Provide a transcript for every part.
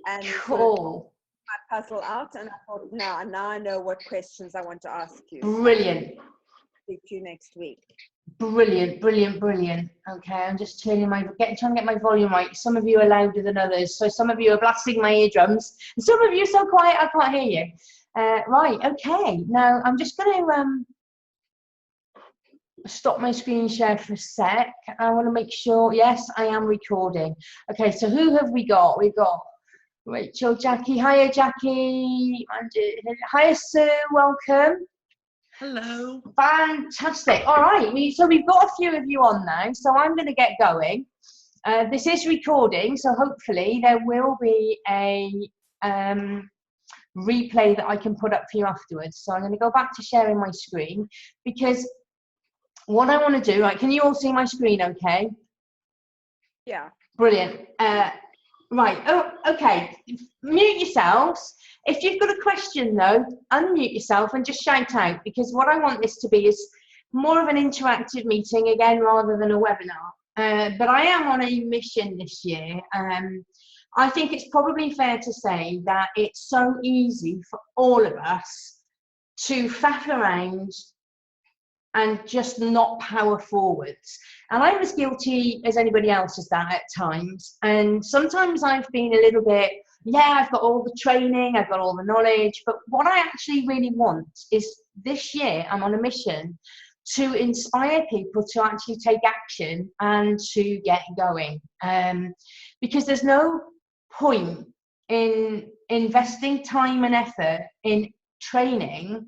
and sort of Cool. my puzzle out. And I thought, now I know what questions I want to ask you. Brilliant. So speak to you next week. Brilliant, brilliant, brilliant. Okay, I'm just trying to get my volume right. Some of you are louder than others, so some of you are blasting my eardrums, and some of you are so quiet I can't hear you. Right, okay. Now I'm just going to stop my screen share for a sec. I want to make sure, yes, I am recording. Okay, so who have we got? We've got Rachel, Jackie. Hiya, Jackie. Hiya, Sue. Welcome. Hello. Fantastic. All right. So we've got a few of you on now. So I'm going to get going. This is recording, so hopefully there will be a replay that I can put up for you afterwards. So I'm going to go back to sharing my screen, because what I want to do, right, can you all see my screen okay? Yeah. Brilliant. Right, oh, okay, mute yourselves. If you've got a question though, unmute yourself and just shout out, because what I want this to be is more of an interactive meeting again rather than a webinar. But I am on a mission this year. I think it's probably fair to say that it's so easy for all of us to faff around and just not power forwards. And I'm as guilty as anybody else as that at times. And sometimes I've been a little bit, yeah, I've got all the training, I've got all the knowledge, but what I actually really want is this year, I'm on a mission to inspire people to actually take action and to get going. Because there's no point in investing time and effort in training,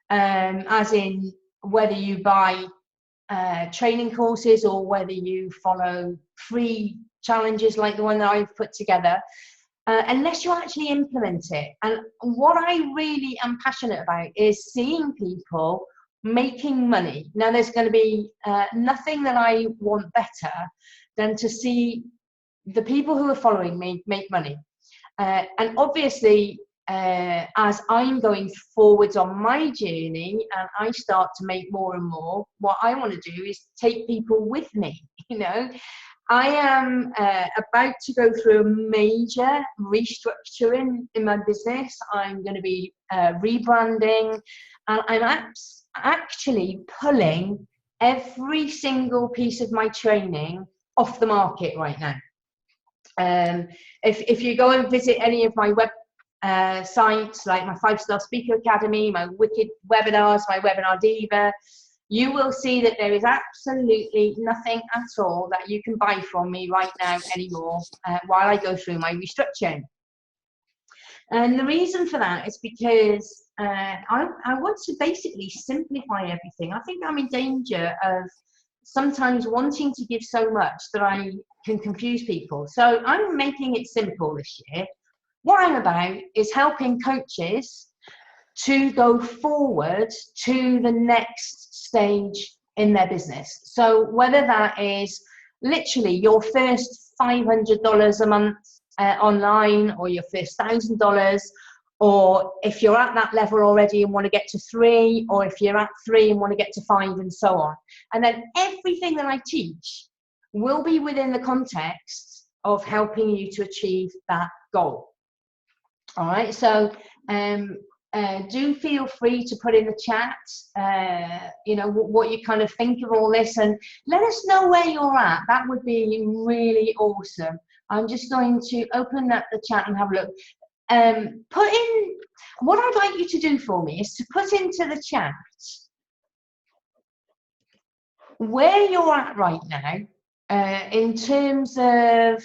as in whether you buy training courses or whether you follow free challenges like the one that I've put together, unless you actually implement it. And what I really am passionate about is seeing people making money. Now, there's going to be nothing that I want better than to see the people who are following me make money. And obviously, as I'm going forwards on my journey and I start to make more and more, what I want to do is take people with me. You know, I am about to go through a major restructuring in my business. I'm going to be rebranding, and I'm actually pulling every single piece of my training off the market right now. If you go and visit any of my web sites, like my 5-Star Speaker Academy, my Wicked webinars, my Webinar Diva, you will see that there is absolutely nothing at all that you can buy from me right now anymore while I go through my restructuring. And the reason for that is because I want to basically simplify everything. I think I'm in danger of sometimes wanting to give so much that I can confuse people. So I'm making it simple this year. What I'm about is helping coaches to go forward to the next stage in their business. So whether that is literally your first $500 a month online, or your first $1,000, or if you're at that level already and want to get to 3, or if you're at 3 and want to get to 5, and so on. And then everything that I teach will be within the context of helping you to achieve that goal. All right, so do feel free to put in the chat, you know, what you kind of think of all this, and let us know where you're at. That would be really awesome. I'm just going to open up the chat and have a look. Put in, what I'd like you to do for me is to put into the chat where you're at right now in terms of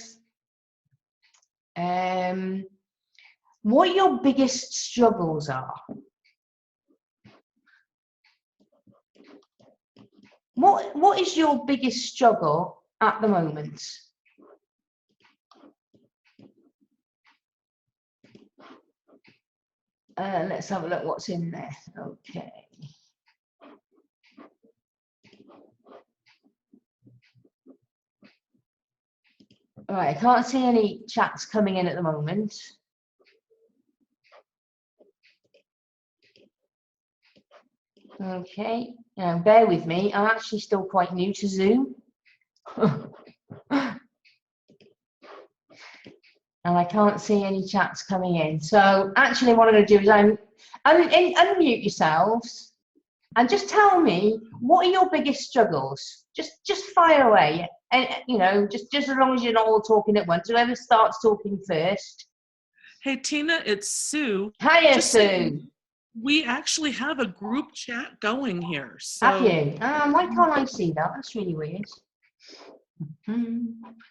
what your biggest struggles are. What is your biggest struggle at the moment? Let's have a look what's in there. Okay. All right, I can't see any chats coming in at the moment. Okay, now bear with me. I'm actually still quite new to Zoom. And I can't see any chats coming in. So actually what I'm going to do is unmute yourselves and just tell me, what are your biggest struggles? Just fire away. And, you know, just as long as you're not all talking at once. Whoever starts talking first. Hey, Tina, it's Sue. Hiya, Just Sue. saying, we actually have a group chat going here. So Have you? Why can't I see that? That's really weird.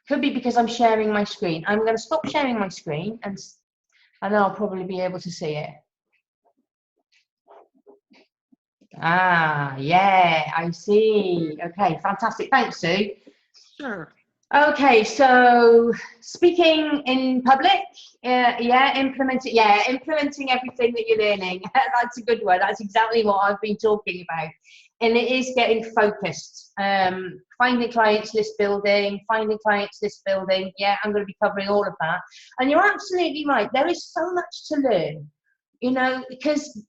Could be because I'm sharing my screen. I'm going to stop sharing my screen and then I'll probably be able to see it. Yeah, I see. Okay, fantastic. Thanks, Sue. sure. Okay, so speaking in public, implementing everything that you're learning. That's a good one. That's exactly what I've been talking about. And it is getting focused. Finding clients, list building, Yeah, I'm going to be covering all of that. And you're absolutely right. There is so much to learn, you know, because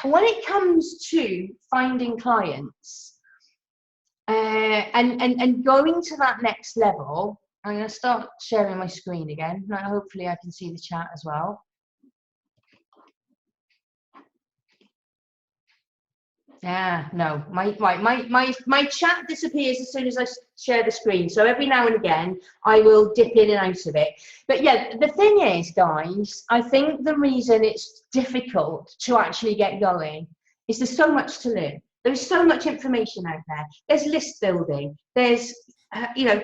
when it comes to finding clients, and going to that next level, I'm going to start sharing my screen again. Now, hopefully I can see the chat as well. No, my chat disappears as soon as I share the screen. So every now and again, I will dip in and out of it. But yeah, the thing is, guys, I think the reason it's difficult to actually get going is there's so much to learn. There's so much information out there. There's list building, there's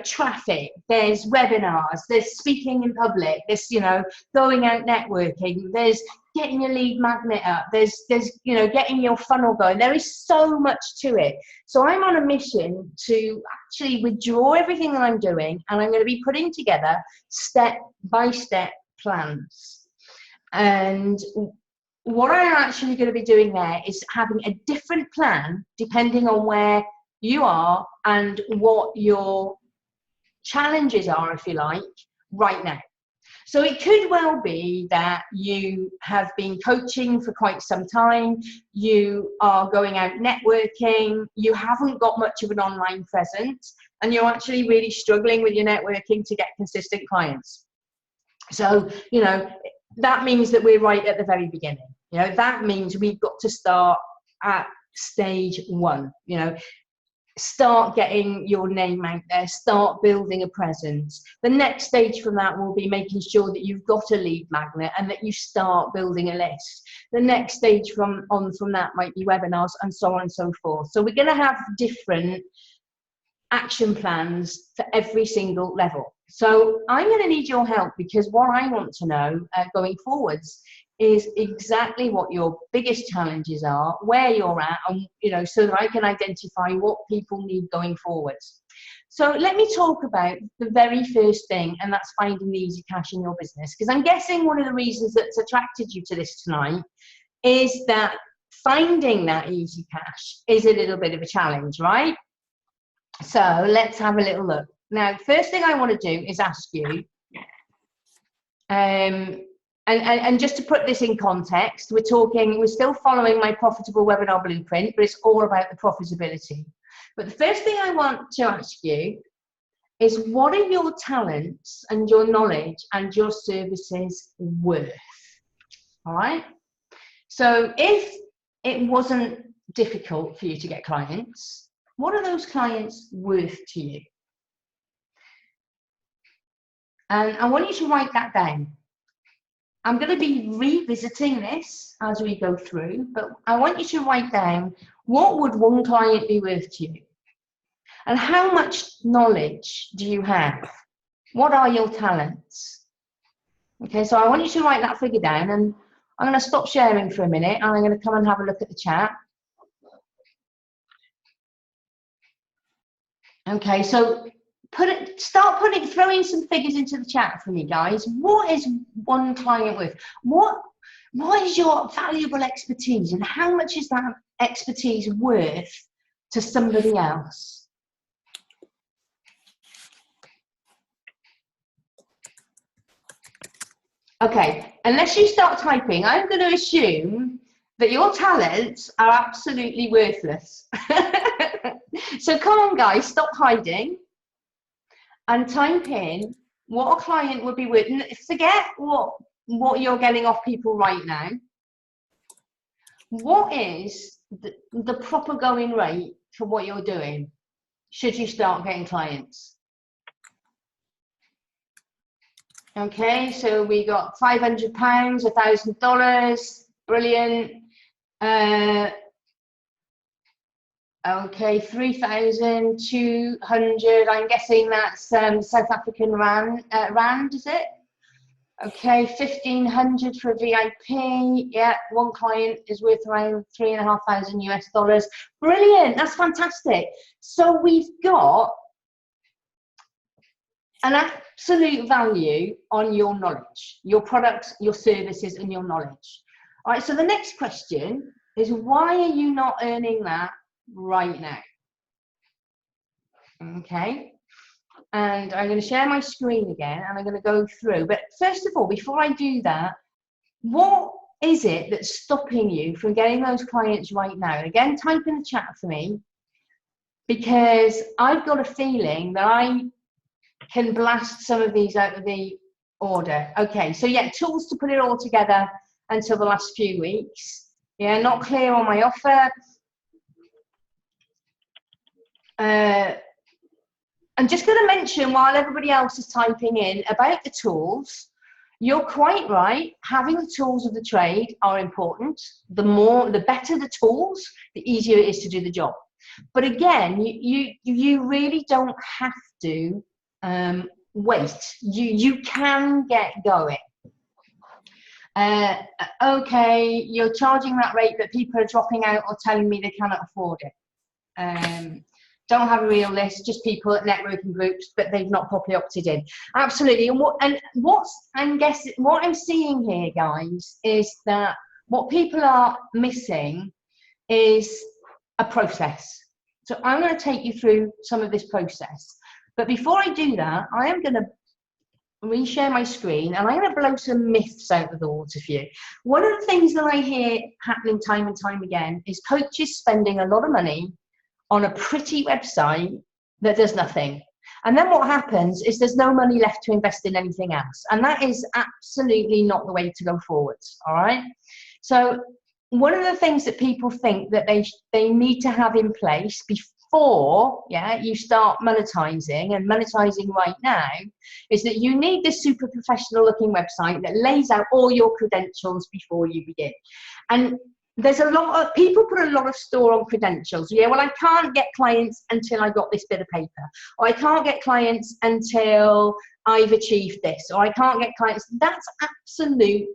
traffic, there's webinars, there's speaking in public, there's going out networking, there's getting your lead magnet up, there's getting your funnel going. There is so much to it. So I'm on a mission to actually withdraw everything that I'm doing, and I'm going to be putting together step-by-step plans. And what I'm actually going to be doing there is having a different plan depending on where you are and what your challenges are, if you like, right now. So it could well be that you have been coaching for quite some time, you are going out networking, you haven't got much of an online presence, and you're actually really struggling with your networking to get consistent clients. So, that means that we're right at the very beginning. That means we've got to start at stage one. Start getting your name out there, start building a presence. The next stage from that will be making sure that you've got a lead magnet and that you start building a list. The next stage from that might be webinars and so on and so forth. So we're going to have different action plans for every single level. So I'm going to need your help, because what I want to know going forwards is exactly what your biggest challenges are, where you're at, and so that I can identify what people need going forwards. So let me talk about the very first thing, and that's finding the easy cash in your business. Because I'm guessing one of the reasons that's attracted you to this tonight is that finding that easy cash is a little bit of a challenge, right? So let's have a little look. Now, first thing I want to do is ask you, and just to put this in context, we're still following my profitable webinar blueprint, but it's all about the profitability. But the first thing I want to ask you is, what are your talents and your knowledge and your services worth? All right. So if it wasn't difficult for you to get clients, what are those clients worth to you? And I want you to write that down. I'm going to be revisiting this as we go through, but I want you to write down, what would one client be worth to you? And how much knowledge do you have? What are your talents? Okay, so I want you to write that figure down, and I'm going to stop sharing for a minute, and I'm going to come and have a look at the chat. Okay, so throwing some figures into the chat for me, guys. What is one client worth? What is your valuable expertise, and how much is that expertise worth to somebody else? Okay, unless you start typing, I'm going to assume that your talents are absolutely worthless. So come on, guys, stop hiding and type in what a client would be worth. Forget what you're getting off people right now. What is the proper going rate for what you're doing should you start getting clients? Okay, so we got £500, $1,000, brilliant. Okay, 3,200. I'm guessing that's South African rand, is it? Okay, 1,500 for a VIP. Yeah, one client is worth around $3,500 US. Brilliant, that's fantastic. So we've got an absolute value on your knowledge, your products, your services, and your knowledge. All right, so the next question is, why are you not earning that right now? Okay, and I'm going to share my screen again, and I'm going to go through. But first of all, before I do that, what is it that's stopping you from getting those clients right now? Again, type in the chat for me, because I've got a feeling that I can blast some of these out of the order. Okay, so yeah, tools to put it all together until the last few weeks. Yeah, not clear on my offer. I'm just going to mention, while everybody else is typing in, about the tools. You're quite right. Having the tools of the trade are important. The better the tools, the easier it is to do the job. But again, you really don't have to wait. You can get going. Okay, you're charging that rate, but people are dropping out or telling me they cannot afford it. Don't have a real list, just people at networking groups, but they've not properly opted in. Absolutely. And what I'm seeing here, guys, is that what people are missing is a process. So I'm going to take you through some of this process. But before I do that, I am going to reshare my screen, and I'm going to blow some myths out of the water for you. One of the things that I hear happening time and time again is coaches spending a lot of money on a pretty website that does nothing. And then what happens is there's no money left to invest in anything else. And that is absolutely not the way to go forwards, all right? So one of the things that people think that they need to have in place before you start monetizing, and monetizing right now, is that you need this super professional looking website that lays out all your credentials before you begin. And there's a lot of people put a lot of store on credentials. Yeah, well, I can't get clients until I got this bit of paper, or I can't get clients until I've achieved this, or I can't get clients. That's absolute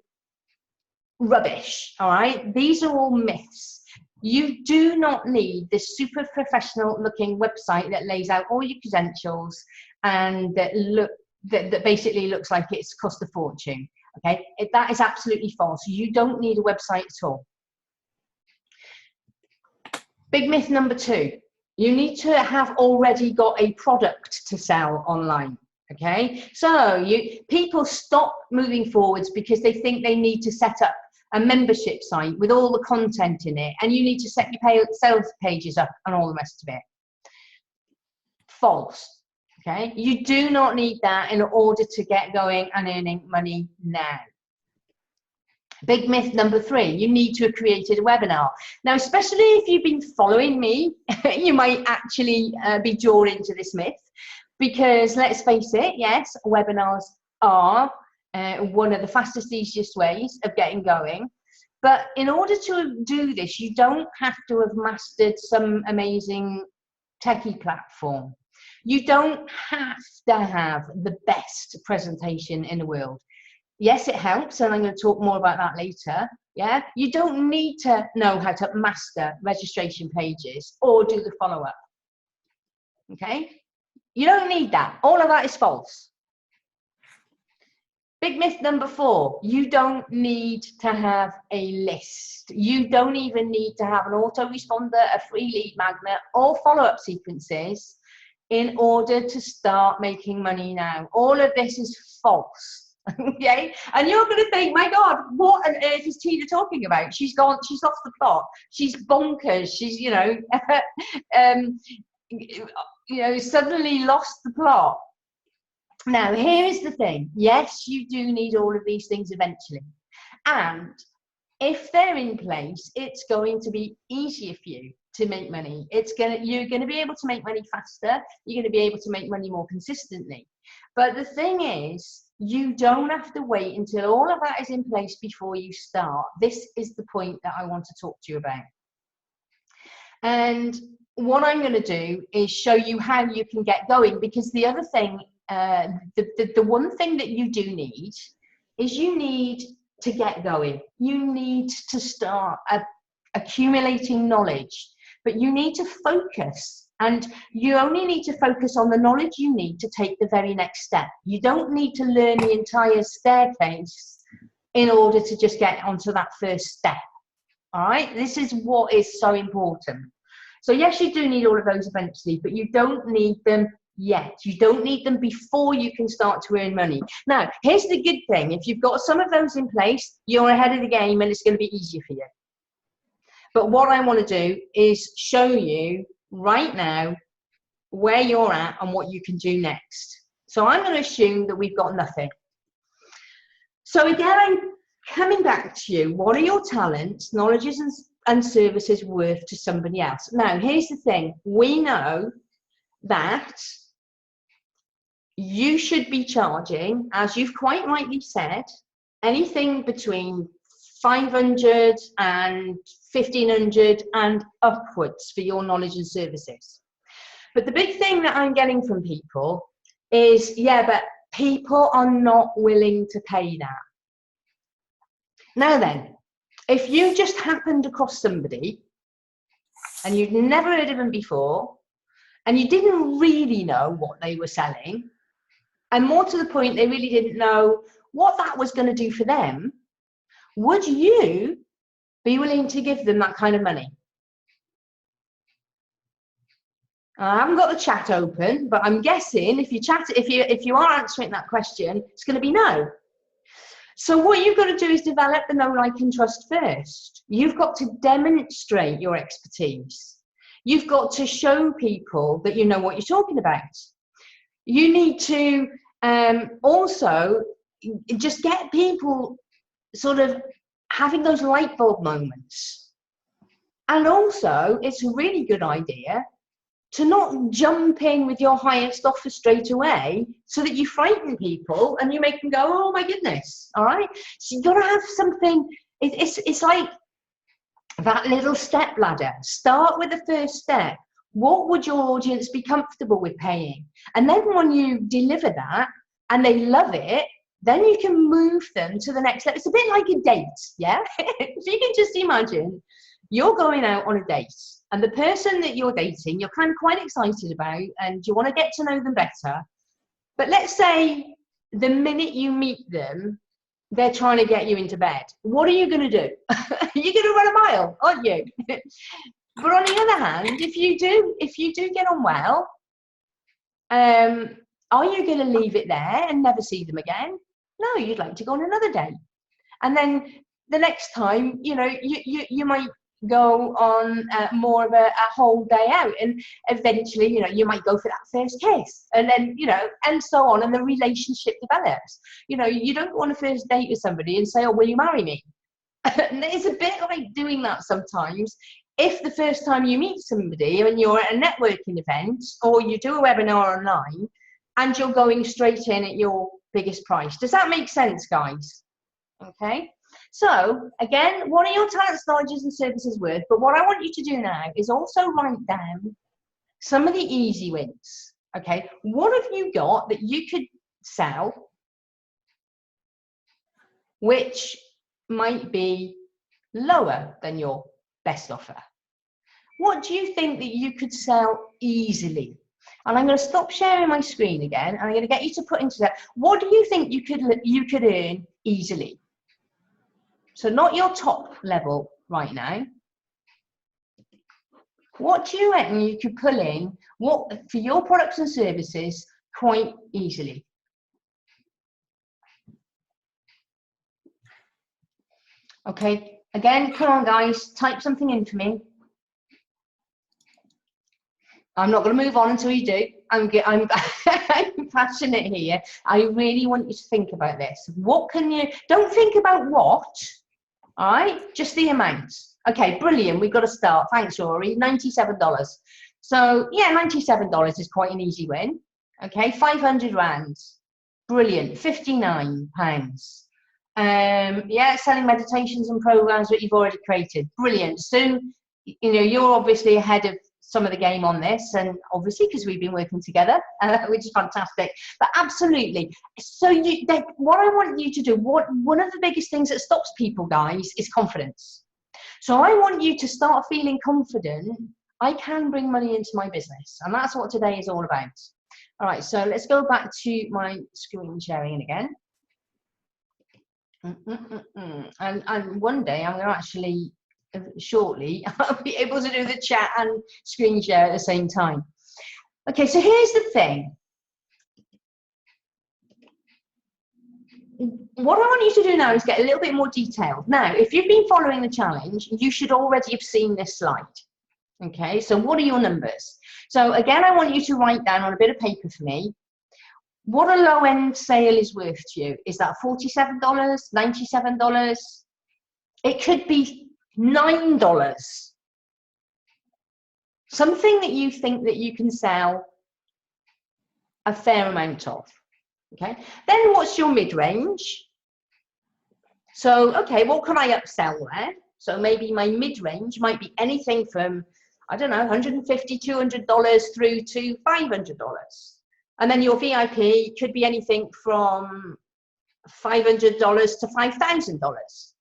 rubbish. All right, these are all myths. You do not need this super professional looking website that lays out all your credentials and that basically looks like it's cost a fortune. Okay, that is absolutely false. You don't need a website at all. Big myth number 2, you need to have already got a product to sell online. Okay, so people stop moving forwards because they think they need to set up a membership site with all the content in it, and you need to set your sales pages up and all the rest of it. False. Okay, you do not need that in order to get going and earning money now. Big myth number 3, you need to have created a webinar. Now, especially if you've been following me, you might actually be drawn into this myth, because let's face it, yes, webinars are one of the fastest, easiest ways of getting going. But in order to do this, you don't have to have mastered some amazing techie platform. You don't have to have the best presentation in the world. Yes, it helps, and I'm going to talk more about that later. Yeah, you don't need to know how to master registration pages or do the follow-up. Okay, you don't need that. All of that is false. Big myth number 4, you don't need to have a list. You don't even need to have an autoresponder, a free lead magnet, or follow-up sequences in order to start making money now. All of this is false. Okay, and you're going to think, my God, what on earth is Tina talking about? She's gone, she's off the plot, she's bonkers, she's, suddenly lost the plot. Now, here is the thing. Yes, you do need all of these things eventually. And if they're in place, it's going to be easier for you to make money. You're going to be able to make money faster. You're going to be able to make money more consistently. But the thing is, you don't have to wait until all of that is in place before you start. This is the point that I want to talk to you about. And what I'm going to do is show you how you can get going, because the other thing, the one thing that you do need is you need to get going. You need to start accumulating knowledge, but you need to focus, and you only need to focus on the knowledge you need to take the very next step. You don't need to learn the entire staircase in order to just get onto that first step. All right, this is what is so important. So yes, you do need all of those eventually, but you don't need them yet. You don't need them before you can start to earn money. Now, here's the good thing. If you've got some of those in place, you're ahead of the game and it's going to be easier for you. But what I want to do is show you right now where you're at and what you can do next. So I'm going to assume that we've got nothing. So again, I'm coming back to you. What are your talents, knowledges, and services worth to somebody else? Now, here's the thing. We know that you should be charging, as you've quite rightly said, anything between 500 and 1500 and upwards for your knowledge and services. But the big thing that I'm getting from people is, yeah, but people are not willing to pay that. Now then, if you just happened across somebody and you'd never heard of them before, and you didn't really know what they were selling, and more to the point, they really didn't know what that was going to do for them, would you be willing to give them that kind of money? I haven't got the chat open, but I'm guessing if you are answering that question, it's going to be no. So what you've got to do is develop the know, like, and trust first. You've got to demonstrate your expertise. You've got to show people that you know what you're talking about. You need to also just get people sort of having those light bulb moments. And also, it's a really good idea to not jump in with your highest offer straight away so that you frighten people and you make them go, oh my goodness, all right? So you've got to have something, it's like that little step ladder. Start with the first step. What would your audience be comfortable with paying? And then when you deliver that and they love it, then you can move them to the next step. It's a bit like a date, yeah? If you can just imagine, you're going out on a date and the person that you're dating, you're kind of quite excited about and you want to get to know them better. But let's say the minute you meet them, they're trying to get you into bed. What are you going to do? You're going to run a mile, aren't you? But on the other hand, if you do get on well, are you going to leave it there and never see them again? No, you'd like to go on another date. And then the next time, you know, you might go on more of a whole day out, and eventually, you know, you might go for that first kiss, and then, you know, and so on, and the relationship develops. You know, you don't go on a first date with somebody and say, oh, will you marry me? And it's a bit like doing that sometimes. If the first time you meet somebody and you're at a networking event or you do a webinar online and you're going straight in at your biggest price. Does that make sense, guys? Okay. So again, what are your talents, knowledges, and services worth? But what I want you to do now is also write down some of the easy wins. Okay. What have you got that you could sell, which might be lower than your best offer? What do you think that you could sell easily? And I'm going to stop sharing my screen again, and I'm going to get you to put into that. What do you think you could earn easily? So not your top level right now. What do you reckon you could pull in for your products and services quite easily? Okay, again, come on guys, type something in for me. I'm not going to move on until you do. I'm I'm passionate here. I really want you to think about this. What can you, don't think about what, all right? Just the amount. Okay, brilliant. We've got to start. Thanks, Rory. $97. So yeah, $97 is quite an easy win. Okay, 500 rands. Brilliant. £59. Yeah, selling meditations and programs that you've already created. Brilliant. So, you know, you're obviously ahead of some of the game on this, and obviously because we've been working together, which is fantastic. But absolutely. So what I want you to do, one of the biggest things that stops people, guys, is confidence. So I want you to start feeling confident. I can bring money into my business, and that's what today is all about. All right, so let's go back to my screen sharing again. And one day I'm going to actually, shortly, I'll be able to do the chat and screen share at the same time. Okay, so here's the thing. What I want you to do now is get a little bit more detailed. Now, if you've been following the challenge, you should already have seen this slide. Okay, so what are your numbers? So again, I want you to write down on a bit of paper for me what a low-end sale is worth to you. Is that $47, $97? It could be $9. Something that you think that you can sell a fair amount of. Okay, then what's your mid-range? So, okay, what can I upsell there? So maybe my mid-range might be anything from, I don't know, $150, $200 through to $500. And then your VIP could be anything from $500 to $5,000.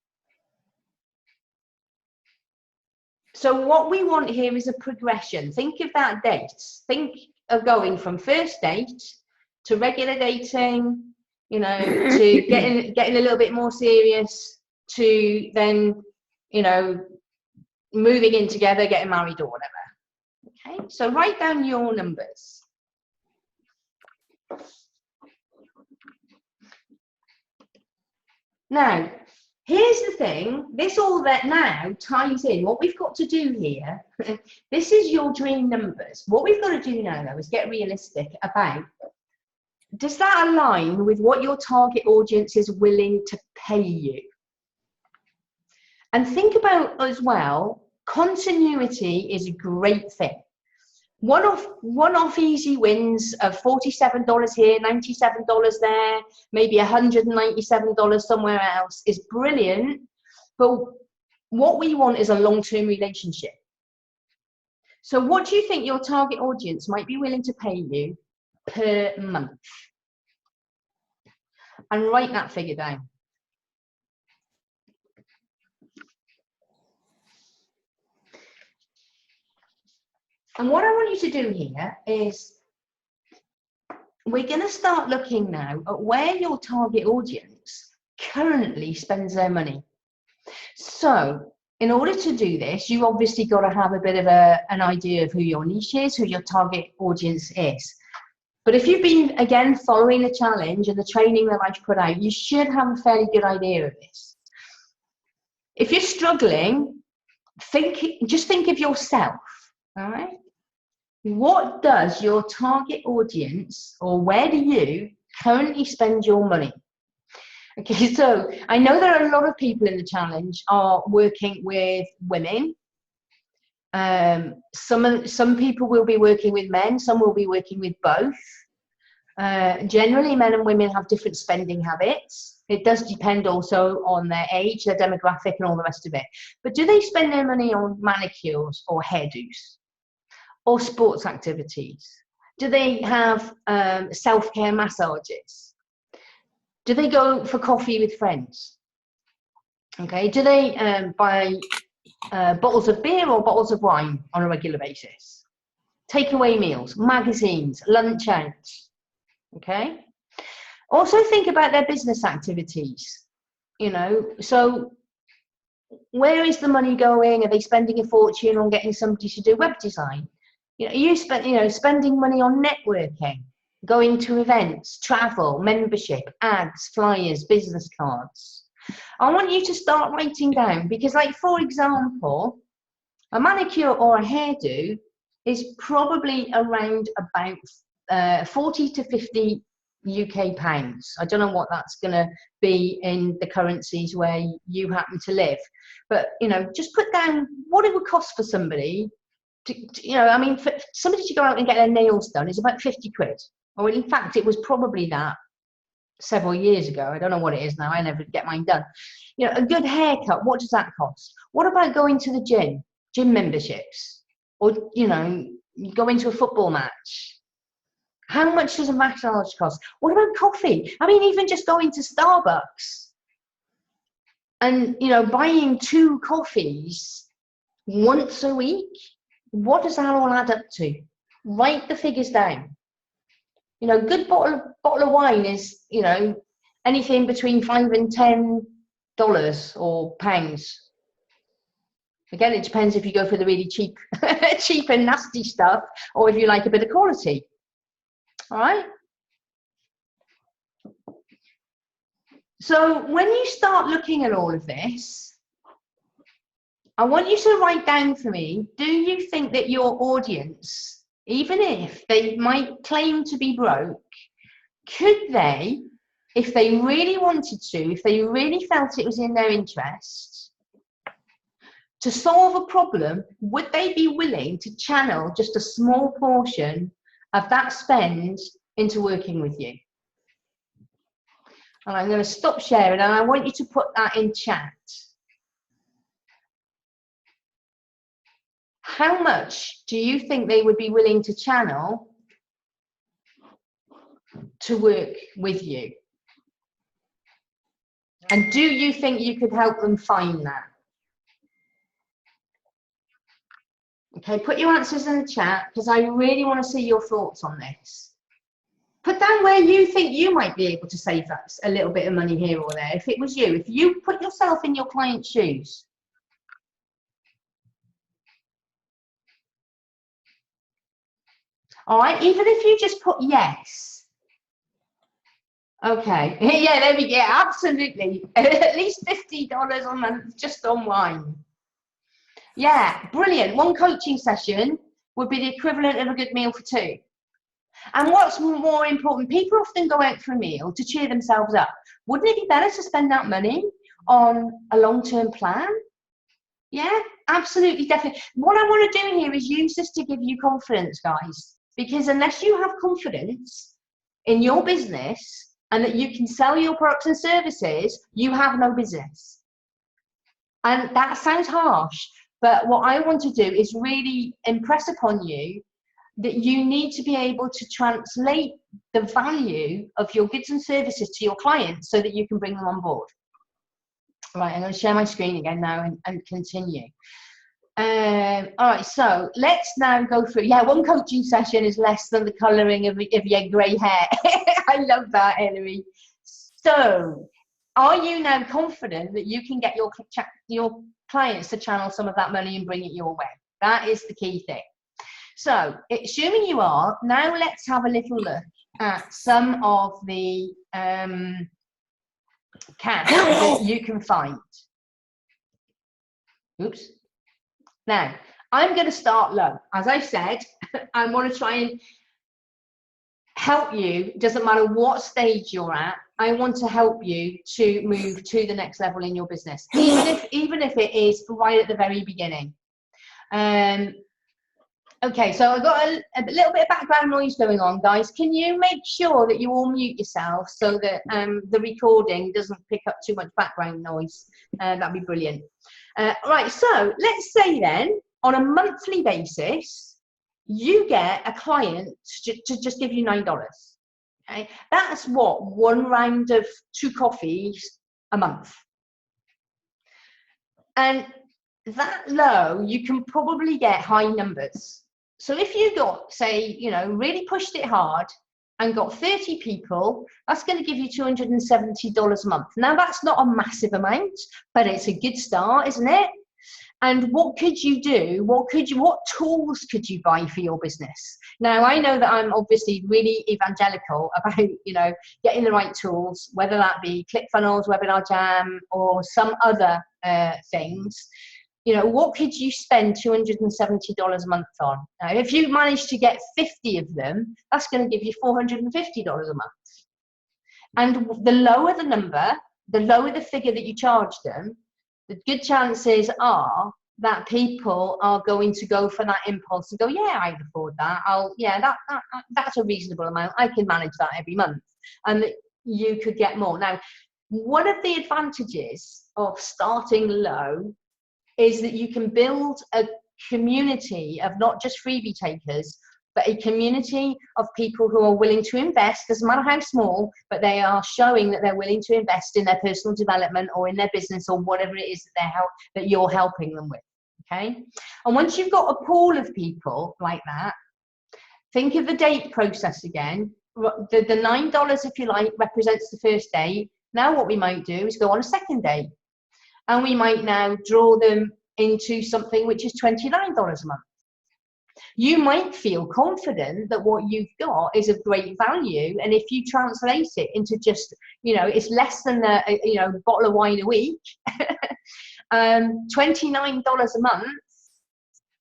So what we want here is a progression. Think of that date. Think of going from first date to regular dating, you know, to getting a little bit more serious, to then, you know, moving in together, getting married or whatever. Okay, so write down your numbers. Now, here's the thing, this all that now ties in. What we've got to do here, this is your dream numbers. What we've got to do now, though, is get realistic about, does that align with what your target audience is willing to pay you? And think about as well, continuity is a great thing. One-off easy wins of $47 here, $97 there, maybe $197 somewhere else is brilliant. But what we want is a long-term relationship. So what do you think your target audience might be willing to pay you per month? And write that figure down. And what I want you to do here is we're going to start looking now at where your target audience currently spends their money. So in order to do this, you obviously got to have a bit of an idea of who your niche is, who your target audience is. But if you've been, again, following the challenge and the training that I've put out, you should have a fairly good idea of this. If you're struggling, just think of yourself, all right? What does your target audience, or where do you currently spend your money? Okay, so I know there are a lot of people in the challenge are working with women. Some people will be working with men, some will be working with both. Generally, men and women have different spending habits. It does depend also on their age, their demographic, and all the rest of it. But do they spend their money on manicures or hairdos? Or sports activities? Do they have self-care massages? Do they go for coffee with friends? Okay, do they buy bottles of beer or bottles of wine on a regular basis? Takeaway meals, magazines, lunch out. Okay. Also think about their business activities. You know, so where is the money going? Are they spending a fortune on getting somebody to do web design? You know, spending money on networking, going to events, travel, membership, ads, flyers, business cards. I want you to start writing down, because, like, for example, a manicure or a hairdo is probably around about 40 to 50 UK pounds. I don't know what that's going to be in the currencies where you happen to live, but just put down what it would cost for somebody to I mean, for somebody to go out and get their nails done is about 50 quid. Or in fact, it was probably that several years ago. I don't know what it is now. I never get mine done. A good haircut, what does that cost? What about going to the gym memberships, or you go into a football match? How much does a massage cost? What about coffee? I mean, even just going to Starbucks and, buying 2 coffees once a week. What does that all add up to? Write the figures down. Good bottle of wine is, anything between $5 and $10 or pounds. Again, it depends if you go for the really cheap, cheap and nasty stuff, or if you like a bit of quality. All right. So when you start looking at all of this, I want you to write down for me, do you think that your audience, even if they might claim to be broke, could they, if they really wanted to, if they really felt it was in their interest, to solve a problem, would they be willing to channel just a small portion of that spend into working with you? And I'm going to stop sharing, and I want you to put that in chat. How much do you think they would be willing to channel to work with you? And do you think you could help them find that? Okay, put your answers in the chat, because I really want to see your thoughts on this. Put down where you think you might be able to save that a little bit of money here or there. If it was you, if you put yourself in your client's shoes. All right, even if you just put yes. Okay, yeah, there we go, absolutely. At least $50 a month just on wine. Yeah, brilliant. 1 coaching session would be the equivalent of a good meal for 2. And what's more important, people often go out for a meal to cheer themselves up. Wouldn't it be better to spend that money on a long-term plan? Yeah, absolutely, definitely. What I want to do here is use this to give you confidence, guys. Because unless you have confidence in your business and that you can sell your products and services, you have no business. And that sounds harsh, but what I want to do is really impress upon you that you need to be able to translate the value of your goods and services to your clients so that you can bring them on board. Right, I'm going to share my screen again now and continue. All right, so let's now go through. Yeah, 1 coaching session is less than the colouring of your grey hair. I love that, Hilary. So, are you now confident that you can get your clients to channel some of that money and bring it your way? That is the key thing. So, assuming you are, now let's have a little look at some of the cash that you can find. Oops. Now, I'm going to start low. As I said, I want to try and help you. It doesn't matter what stage you're at. I want to help you to move to the next level in your business, even if it is right at the very beginning. Okay, so I've got a little bit of background noise going on, guys. Can you make sure that you all mute yourself so that the recording doesn't pick up too much background noise? That'd be brilliant. Right, so let's say then, on a monthly basis, you get a client to just give you $9. Okay, that's what, 1 round of 2 coffees a month. And that low, you can probably get high numbers. So if you got, say, really pushed it hard and got 30 people, that's going to give you $270 a month. Now, that's not a massive amount, but it's a good start, isn't it? And what could you do? What tools could you buy for your business? Now, I know that I'm obviously really evangelical about, getting the right tools, whether that be ClickFunnels, Webinar Jam, or some other things. you know, what could you spend $270 a month on? Now, if you manage to get 50 of them, that's going to give you $450 a month. And the lower the number, the lower the figure that you charge them, the good chances are that people are going to go for that impulse and go, yeah, I can afford that. That's a reasonable amount. I can manage that every month. And you could get more. Now, one of the advantages of starting low is that you can build a community of not just freebie takers, but a community of people who are willing to invest, doesn't matter how small, but they are showing that they're willing to invest in their personal development or in their business or whatever it is that you're helping them with, okay? And once you've got a pool of people like that, think of the date process again. The $9, if you like, represents the first date. Now what we might do is go on a second date. And we might now draw them into something which is $29 a month. You might feel confident that what you've got is of great value, and if you translate it into just, you know, it's less than a bottle of wine a week, $29 a month.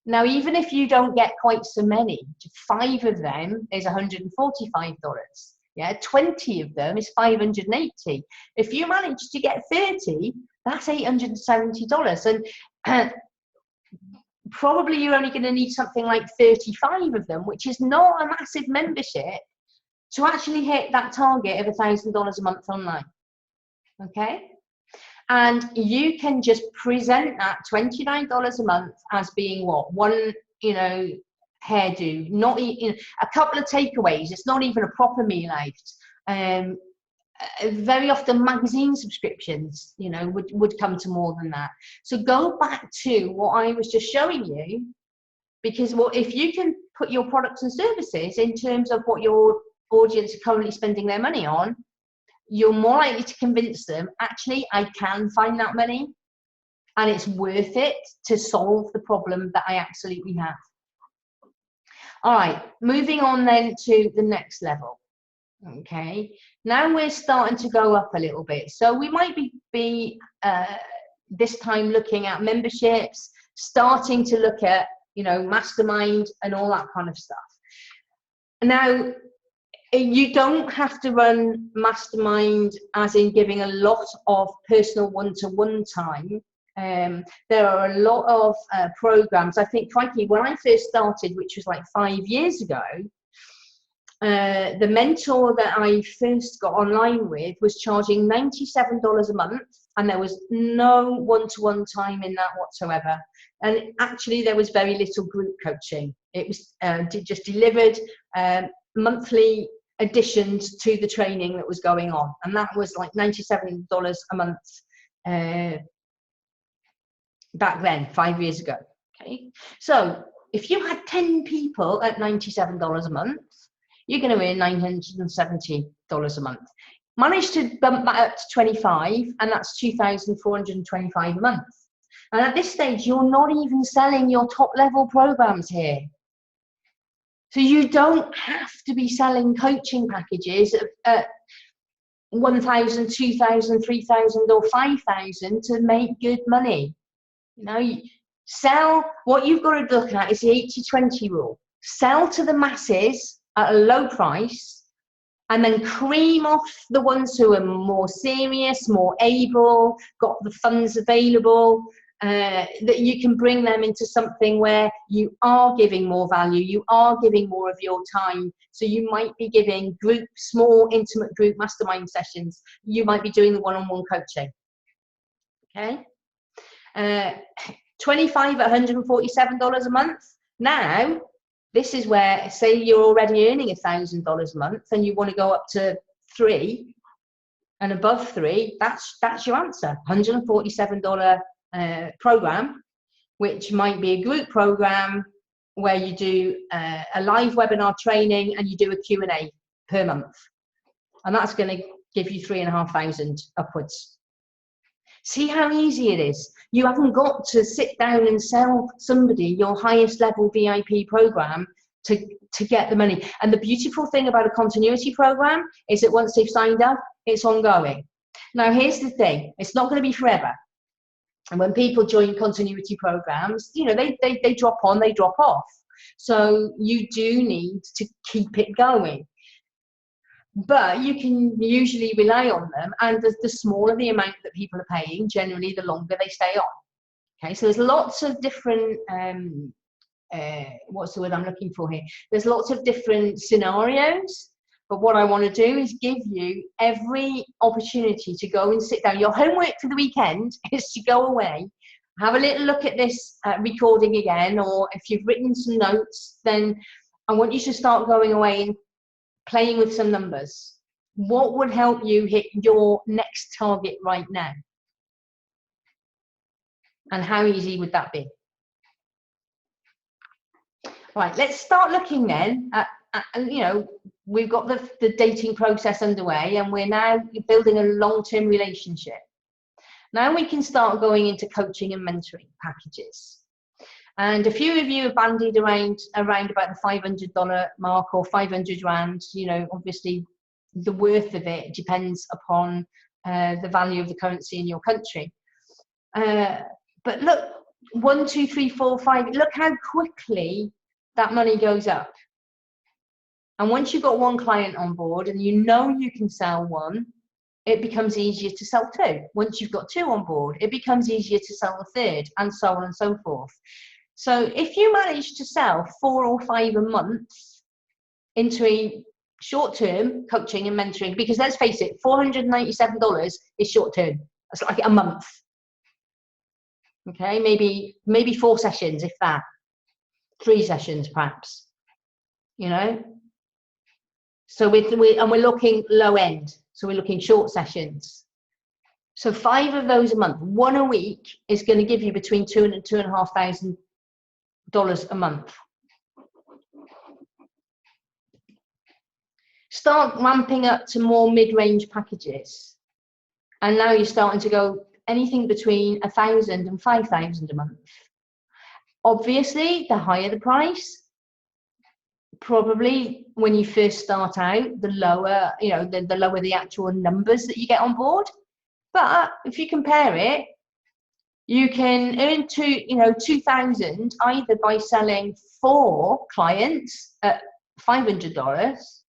Now, even if you don't get quite so many, 5 of them is $145. Yeah, 20 of them is $580. If you manage to get 30, that's $870, and probably you're only going to need something like 35 of them, which is not a massive membership, to actually hit that target of $1,000 a month online. Okay, and you can just present that $29 a month as being what, one, you know, hairdo, not a couple of takeaways. It's not even a proper meal out. Very often magazine subscriptions, you know, would come to more than that. So go back to what I was just showing you, because if you can put your products and services in terms of what your audience are currently spending their money on, you're more likely to convince them, actually, I can find that money and it's worth it to solve the problem that I absolutely have. All right, moving on then to the next level. Okay, now we're starting to go up a little bit. So we might be this time looking at memberships, starting to look at, you know, mastermind and all that kind of stuff. Now, you don't have to run mastermind as in giving a lot of personal one-to-one time. There are a lot of programs. I think, frankly, when I first started, which was like 5 years ago, the mentor that I first got online with was charging $97 a month, and there was no one-to-one time in that whatsoever. And actually, there was very little group coaching. It was just delivered monthly additions to the training that was going on, and that was like $97 a month back then, 5 years ago. Okay, so if you had 10 people at $97 a month, you're going to earn $970 a month. Manage to bump that up to 25, and that's $2,425 a month. And at this stage, you're not even selling your top level programs here. So you don't have to be selling coaching packages at $1,000, $2,000, $3,000 or $5,000 to make good money. You know, sell, what you've got to look at is the 80-20 rule. Sell to the masses at a low price, and then cream off the ones who are more serious, more able, got the funds available, that you can bring them into something where you are giving more value, you are giving more of your time. So you might be giving group, small, intimate group mastermind sessions. You might be doing the one-on-one coaching. Okay. 25 at $147 a month. Now, this is where, say you're already earning $1,000 a month and you want to go up to 3 and above 3, that's your answer. $147 program, which might be a group program where you do a live webinar training and you do a Q&A per month. And that's going to give you 3,500 upwards. See how easy it is. You haven't got to sit down and sell somebody your highest level VIP program to get the money. And the beautiful thing about a continuity program is that once they've signed up, it's ongoing. Now, here's the thing. It's not going to be forever. And when people join continuity programs, you know, they drop on, they drop off. So you do need to keep it going. But you can usually rely on them, and the smaller the amount that people are paying, generally the longer they stay on. Okay, so there's lots of different, what's the word I'm looking for here? There's lots of different scenarios, but what I want to do is give you every opportunity to go and sit down. Your homework for the weekend is to go away, have a little look at this recording again, or if you've written some notes, then I want you to start going away and playing with some numbers. What would help you hit your next target right now? And how easy would that be? Right, let's start looking then at you know, we've got the dating process underway, and we're now building a long-term relationship. Now we can start going into coaching and mentoring packages. And a few of you have bandied around about the $500 mark or 500 Rand. You know, obviously the worth of it depends upon the value of the currency in your country. But look, 1, 2, 3, 4, 5, look how quickly that money goes up. And once you've got one client on board and you know you can sell one, it becomes easier to sell two. Once you've got two on board, it becomes easier to sell a third, and so on and so forth. So if you manage to sell 4 or 5 a month into a short-term coaching and mentoring, because let's face it, $497 is short-term. That's like a month. Okay, maybe 4 sessions, if that. 3 sessions, perhaps. You know. So we're looking low end. So we're looking short sessions. So 5 of those a month, 1 a week, is going to give you between $2,000 and $2,500 a month. Start ramping up to more mid-range packages, and now you're starting to go anything between 1,000 and 5,000 a month. Obviously, the higher the price, probably when you first start out, the lower, you know, the lower the actual numbers that you get on board. But if you compare it, you can earn 2,000 either by selling 4 clients at $500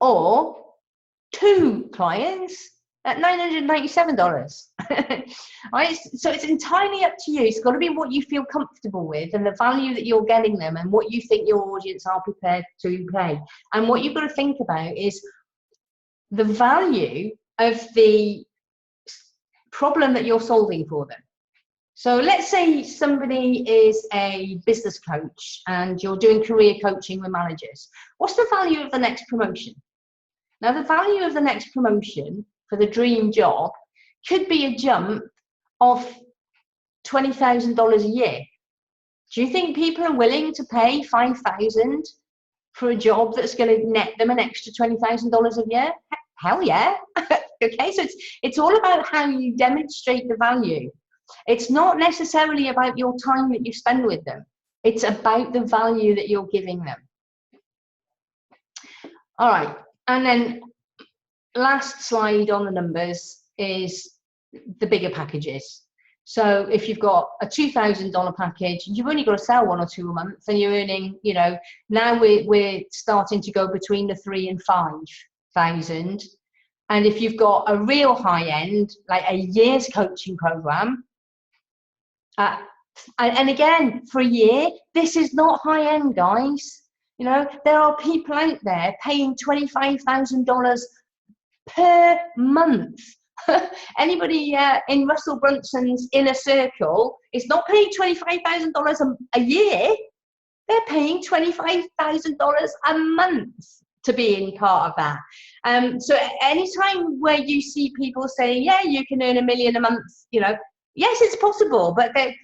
or 2 clients at $997. Right? So it's entirely up to you. It's got to be what you feel comfortable with and the value that you're getting them and what you think your audience are prepared to pay. And what you've got to think about is the value of the problem that you're solving for them. So let's say somebody is a business coach and you're doing career coaching with managers. What's the value of the next promotion? Now, the value of the next promotion for the dream job could be a jump of $20,000 a year. Do you think people are willing to pay $5,000 for a job that's going to net them an extra $20,000 a year? Hell yeah. Okay, so it's all about how you demonstrate the value. It's not necessarily about your time that you spend with them. It's about the value that you're giving them. All right, and then last slide on the numbers is the bigger packages. So if you've got a $2,000 package, you've only got to sell 1 or 2 a month, and you're earning, you know, now we're starting to go between the 3,000 and 5,000. And if you've got a real high end, like a year's coaching program, and again, for a year, this is not high end, guys. You know, there are people out there paying $25,000 per month. Anybody in Russell Brunson's inner circle is not paying $25,000 a year. They're paying $25,000 a month to be in part of that. So anytime where you see people saying, yeah, you can earn $1 million a month, you know, yes, it's possible, but they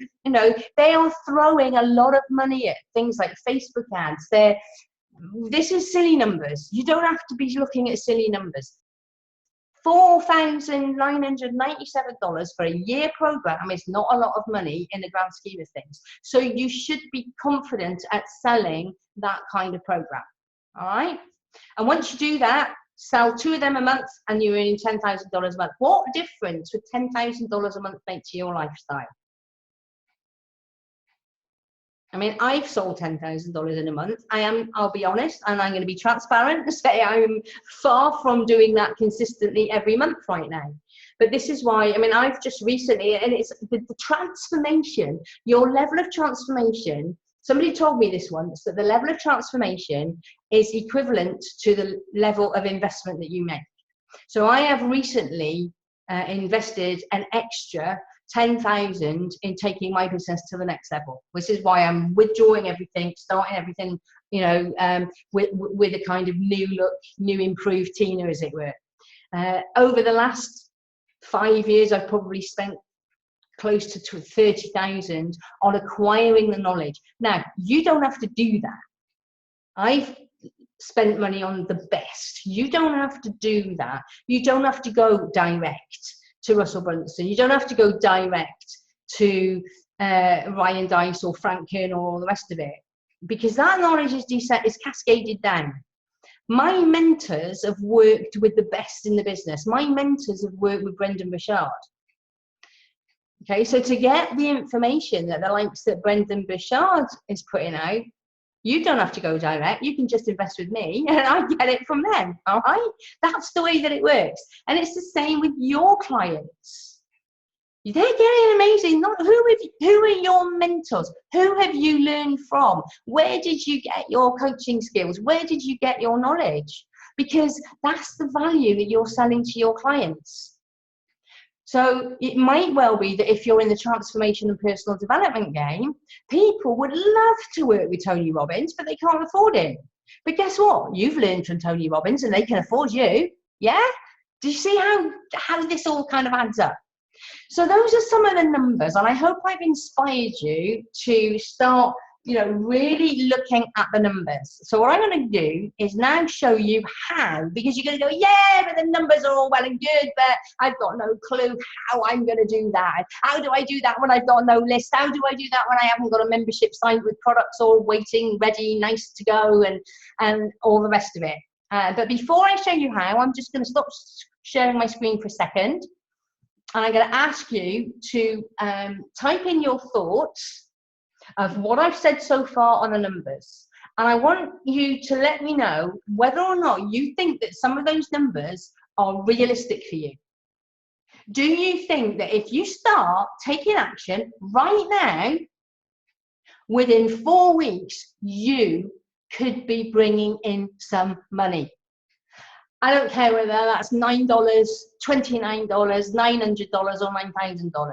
are throwing a lot of money at things like Facebook ads. This is silly numbers. You don't have to be looking at silly numbers. $4,997 for a year program is not a lot of money in the grand scheme of things. So you should be confident at selling that kind of program. All right. And once you do that, sell 2 of them a month and you're earning $10,000 a month. What difference would $10,000 a month make to your lifestyle? I mean, I've sold $10,000 in a month. I'll be honest, and I'm going to be transparent and say I'm far from doing that consistently every month right now. But this is why, I mean, I've just recently, and it's the transformation, your level of transformation. Somebody told me this once, that the level of transformation is equivalent to the level of investment that you make. So I have recently invested an extra 10,000 in taking my business to the next level, which is why I'm withdrawing everything, starting everything, you know, with a kind of new look, new improved Tina, as it were. Over the last 5 years, I've probably spent close to 30,000 on acquiring the knowledge. Now, you don't have to do that. I've spent money on the best. You don't have to do that. You don't have to go direct to Russell Brunson. You don't have to go direct to Ryan Deiss or Frank Kern or all the rest of it, because that knowledge is cascaded down. My mentors have worked with the best in the business. My mentors have worked with Brendan Burchard. Okay, so to get the information that the likes that Brendan Burchard is putting out, you don't have to go direct. You can just invest with me and I get it from them. All right, that's the way that it works. And it's the same with your clients. They're getting amazing. Who are your mentors? Who have you learned from? Where did you get your coaching skills? Where did you get your knowledge? Because that's the value that you're selling to your clients. So it might well be that if you're in the transformation and personal development game, people would love to work with Tony Robbins, but they can't afford him. But guess what? You've learned from Tony Robbins and they can afford you. Yeah? Do you see how this all kind of adds up? So those are some of the numbers, and I hope I've inspired you to start, you know, really looking at the numbers. So what I'm going to do is now show you how, because you're going to go, yeah, but the numbers are all well and good, but I've got no clue how I'm going to do that. How do I do that when I've got no list? How do I do that when I haven't got a membership site with products all waiting, ready, nice to go, and all the rest of it? But before I show you how, I'm just going to stop sharing my screen for a second. And I'm going to ask you to type in your thoughts of what I've said so far on the numbers. And I want you to let me know whether or not you think that some of those numbers are realistic for you. Do you think that if you start taking action right now, within 4 weeks, you could be bringing in some money? I don't care whether that's $9, $29, $900 or $9,000.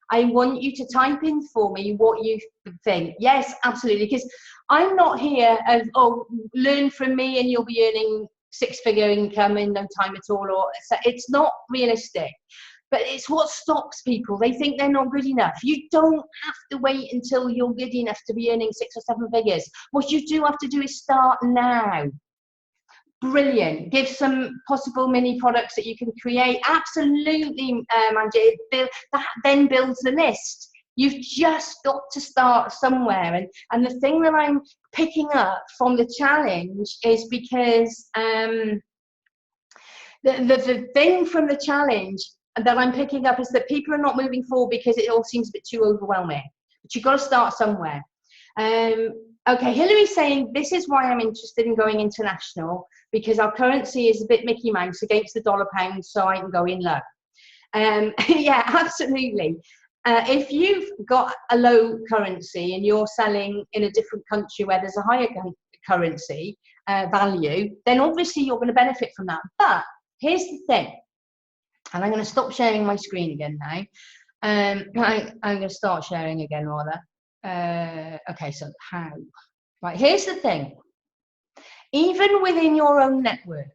I want you to type in for me what you think. Yes, absolutely, because I'm not here as, oh, learn from me and you'll be earning 6-figure income in no time at all. Or it's not realistic. But it's what stops people. They think they're not good enough. You don't have to wait until you're good enough to be earning 6 or 7 figures. What you do have to do is start now. Brilliant. Give some possible mini products that you can create. Absolutely, Manjit. That then builds the list. You've just got to start somewhere. And the thing that I'm picking up from the challenge is because the thing from the challenge that I'm picking up is that people are not moving forward because it all seems a bit too overwhelming. But you've got to start somewhere. Okay, Hillary's saying, this is why I'm interested in going international, because our currency is a bit Mickey Mouse against the dollar pound, so I can go in low. Yeah, absolutely. If you've got a low currency and you're selling in a different country where there's a higher currency value, then obviously you're going to benefit from that. But here's the thing, and I'm going to stop sharing my screen again now. I'm going to start sharing again, rather. Okay, so how? Right, here's the thing. Even within your own network,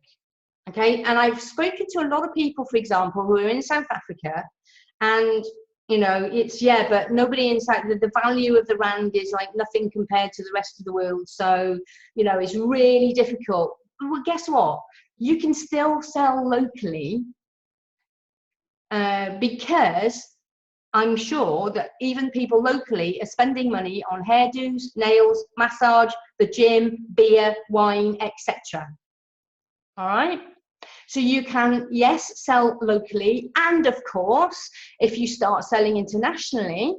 okay, and I've spoken to a lot of people, for example, who are in South Africa, and, you know, it's, yeah, but nobody in South, the value of the rand is like nothing compared to the rest of the world, so, you know, it's really difficult. Well, guess what? You can still sell locally because I'm sure that even people locally are spending money on hairdos, nails, massage, the gym, beer, wine, etc. All right? So you can, yes, sell locally. And of course, if you start selling internationally,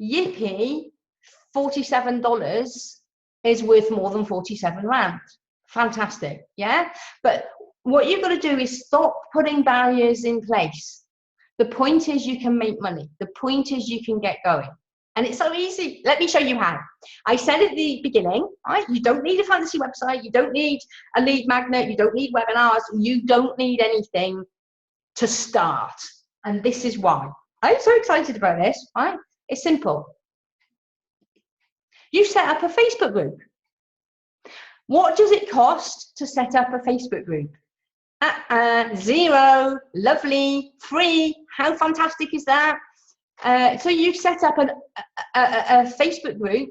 yippee, $47 is worth more than 47 rand. Fantastic, yeah? But what you've got to do is stop putting barriers in place. The point is you can make money. The point is you can get going. And it's so easy. Let me show you how. I said at the beginning, right? You don't need a fancy website. You don't need a lead magnet. You don't need webinars. You don't need anything to start. And this is why. I'm so excited about this, right? It's simple. You set up a Facebook group. What does it cost to set up a Facebook group? Zero. Lovely. Free. How fantastic is that? So you set up a Facebook group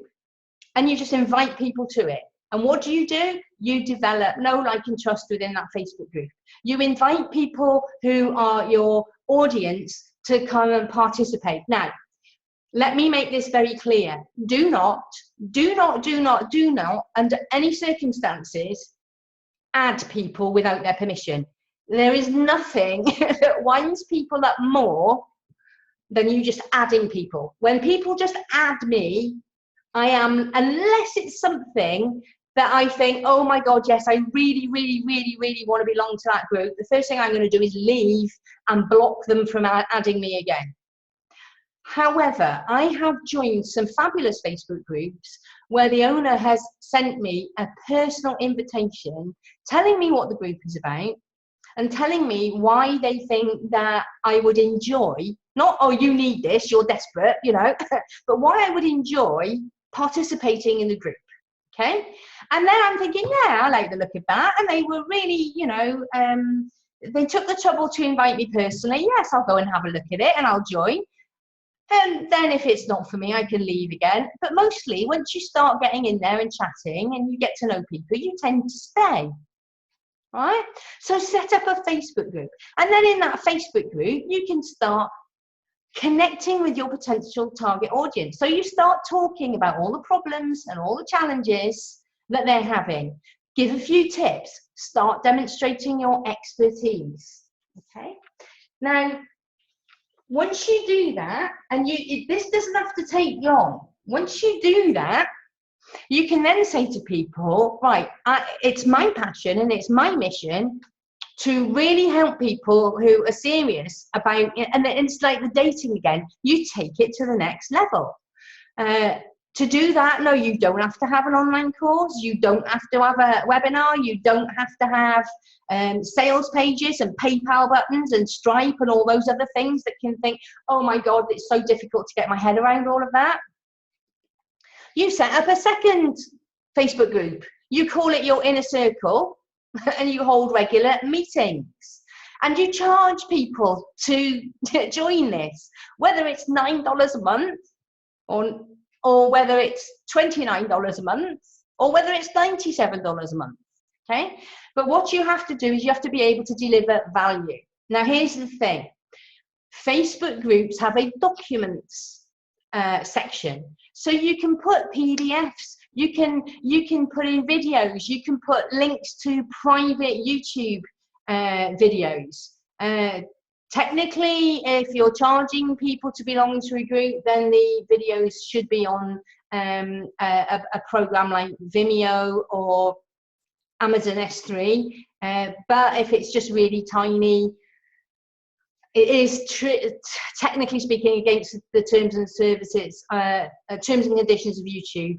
and you just invite people to it. And what do? You develop know, like, and trust within that Facebook group. You invite people who are your audience to come and participate. Now, let me make this very clear. Do not, under any circumstances, add people without their permission. There is nothing that winds people up more than you just adding people. When people just add me, unless it's something that I think, oh my God, yes, I really want to belong to that group, the first thing I'm going to do is leave and block them from adding me again. However, I have joined some fabulous Facebook groups where the owner has sent me a personal invitation telling me what the group is about and telling me why they think that I would enjoy, not, oh, you need this, you're desperate, you know, but why I would enjoy participating in the group, okay? And then I'm thinking, yeah, I like the look of that. And they were really, you know, they took the trouble to invite me personally. Yes, I'll go and have a look at it and I'll join. And then if it's not for me, I can leave again. But mostly, once you start getting in there and chatting and you get to know people, you tend to stay. Right? So set up a Facebook group. And then in that Facebook group, you can start connecting with your potential target audience. So you start talking about all the problems and all the challenges that they're having. Give a few tips. Start demonstrating your expertise. Okay? Now, once you do that, and this doesn't have to take long. Once you do that, you can then say to people, right, it's my passion and it's my mission to really help people who are serious about it. And it's like the dating again. You take it to the next level. To do that, no, you don't have to have an online course. You don't have to have a webinar. You don't have to have sales pages and PayPal buttons and Stripe and all those other things that can think, oh my God, it's so difficult to get my head around all of that. You set up a second Facebook group. You call it your inner circle and you hold regular meetings. And you charge people to join this, whether it's $9 a month or whether it's $29 a month, or whether it's $97 a month, okay? But what you have to do is you have to be able to deliver value. Now, here's the thing. Facebook groups have a documents section. So you can put PDFs, you can put in videos, you can put links to private YouTube videos. Technically, if you're charging people to belong to a group, then the videos should be on a program like Vimeo or Amazon S3. But if it's just really tiny, it is technically speaking against the terms and services, terms and conditions of YouTube.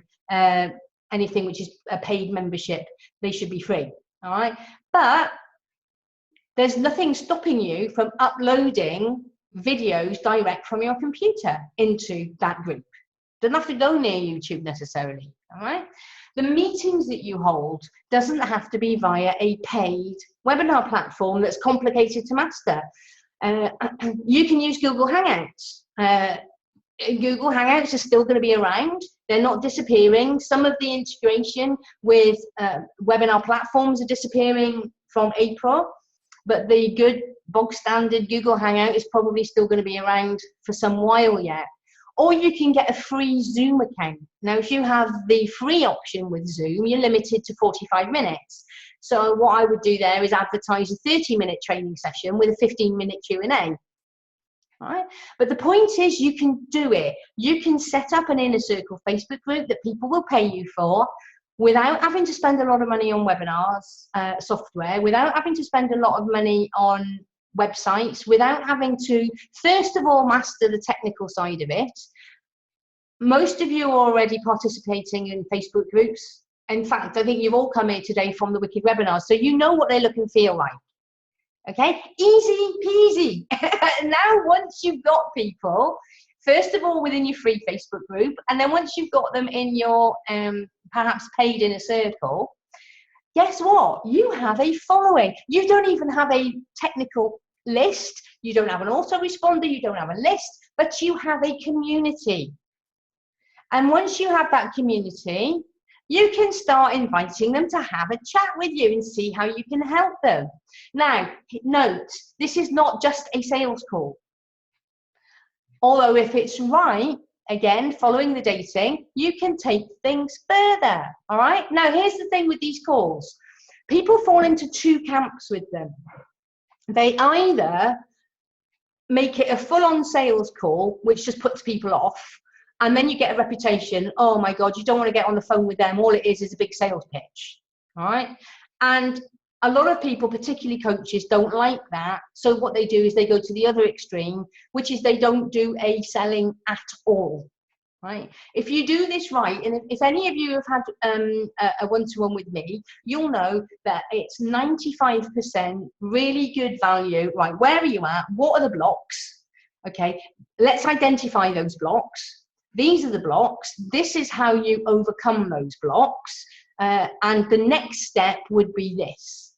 Anything which is a paid membership, they should be free. All right, but there's nothing stopping you from uploading videos direct from your computer into that group. Doesn't have to go near YouTube necessarily, all right? The meetings that you hold doesn't have to be via a paid webinar platform that's complicated to master. You can use Google Hangouts. Google Hangouts are still going to be around. They're not disappearing. Some of the integration with webinar platforms are disappearing from April. But the good bog standard Google Hangout is probably still going to be around for some while yet. or you can get a free Zoom account. Now, if you have the free option with Zoom, you're limited to 45 minutes. So what I would do there is advertise a 30-minute training session with a 15-minute Q&A. Right? But the point is, you can do it. You can set up an Inner Circle Facebook group that people will pay you for without having to spend a lot of money on webinars, software, without having to spend a lot of money on websites, without having to, first of all, master the technical side of it. Most of you are already participating in Facebook groups. In fact, I think you've all come here today from the Wicked webinars, so you know what they look and feel like. Okay, easy peasy. Now, once you've got people, first of all within your free Facebook group, and then once you've got them in your perhaps paid Inner Circle, guess what? You have a following. You don't even have a technical list. You don't have an autoresponder. You don't have a list, but you have a community. And once you have that community, you can start inviting them to have a chat with you and see how you can help them. Now, note, this is not just a sales call. Although if it's right, again, following the dating, you can take things further, all right? Now, here's the thing with these calls. People fall into two camps with them. They either make it a full-on sales call, which just puts people off, and then you get a reputation, oh my God, you don't want to get on the phone with them. All it is a big sales pitch, all right? And a lot of people, particularly coaches, don't like that. So what they do is they go to the other extreme, which is they don't do a selling at all, right? If you do this right, and if any of you have had a one-to-one with me, you'll know that it's 95% really good value. Right, where are you at? What are the blocks? Okay, let's identify those blocks. These are the blocks. This is how you overcome those blocks. And the next step would be this.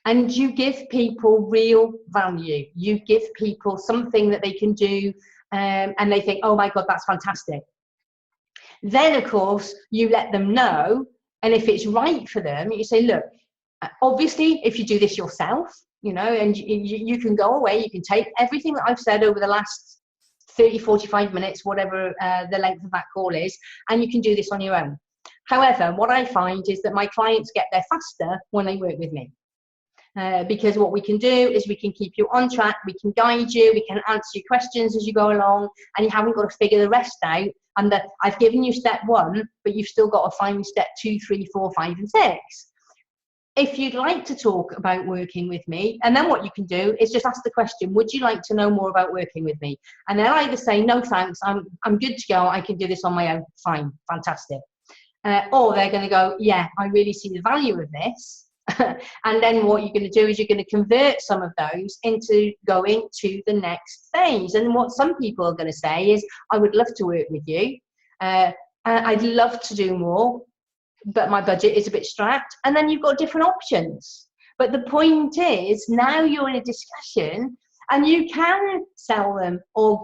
And you give people real value. You give people something that they can do and they think, oh my God, that's fantastic. Then, of course, you let them know. And if it's right for them, you say, look, obviously, if you do this yourself, you know, and you can go away, you can take everything that I've said over the last 30, 45 minutes, whatever the length of that call is, and you can do this on your own. However, what I find is that my clients get there faster when they work with me. Because what we can do is we can keep you on track, we can guide you, we can answer your questions as you go along, and you haven't got to figure the rest out. And that I've given you step 1, but you've still got to find step 2, 3, 4, 5, and 6. If you'd like to talk about working with me, and then what you can do is just ask the question, would you like to know more about working with me? And they'll either say, no thanks, I'm good to go, I can do this on my own, fine, fantastic. Or they're going to go, yeah, I really see the value of this. And then what you're going to do is you're going to convert some of those into going to the next phase. And what some people are going to say is, I would love to work with you. I'd love to do more, but my budget is a bit strapped. And then you've got different options. But the point is, now you're in a discussion and you can sell them, or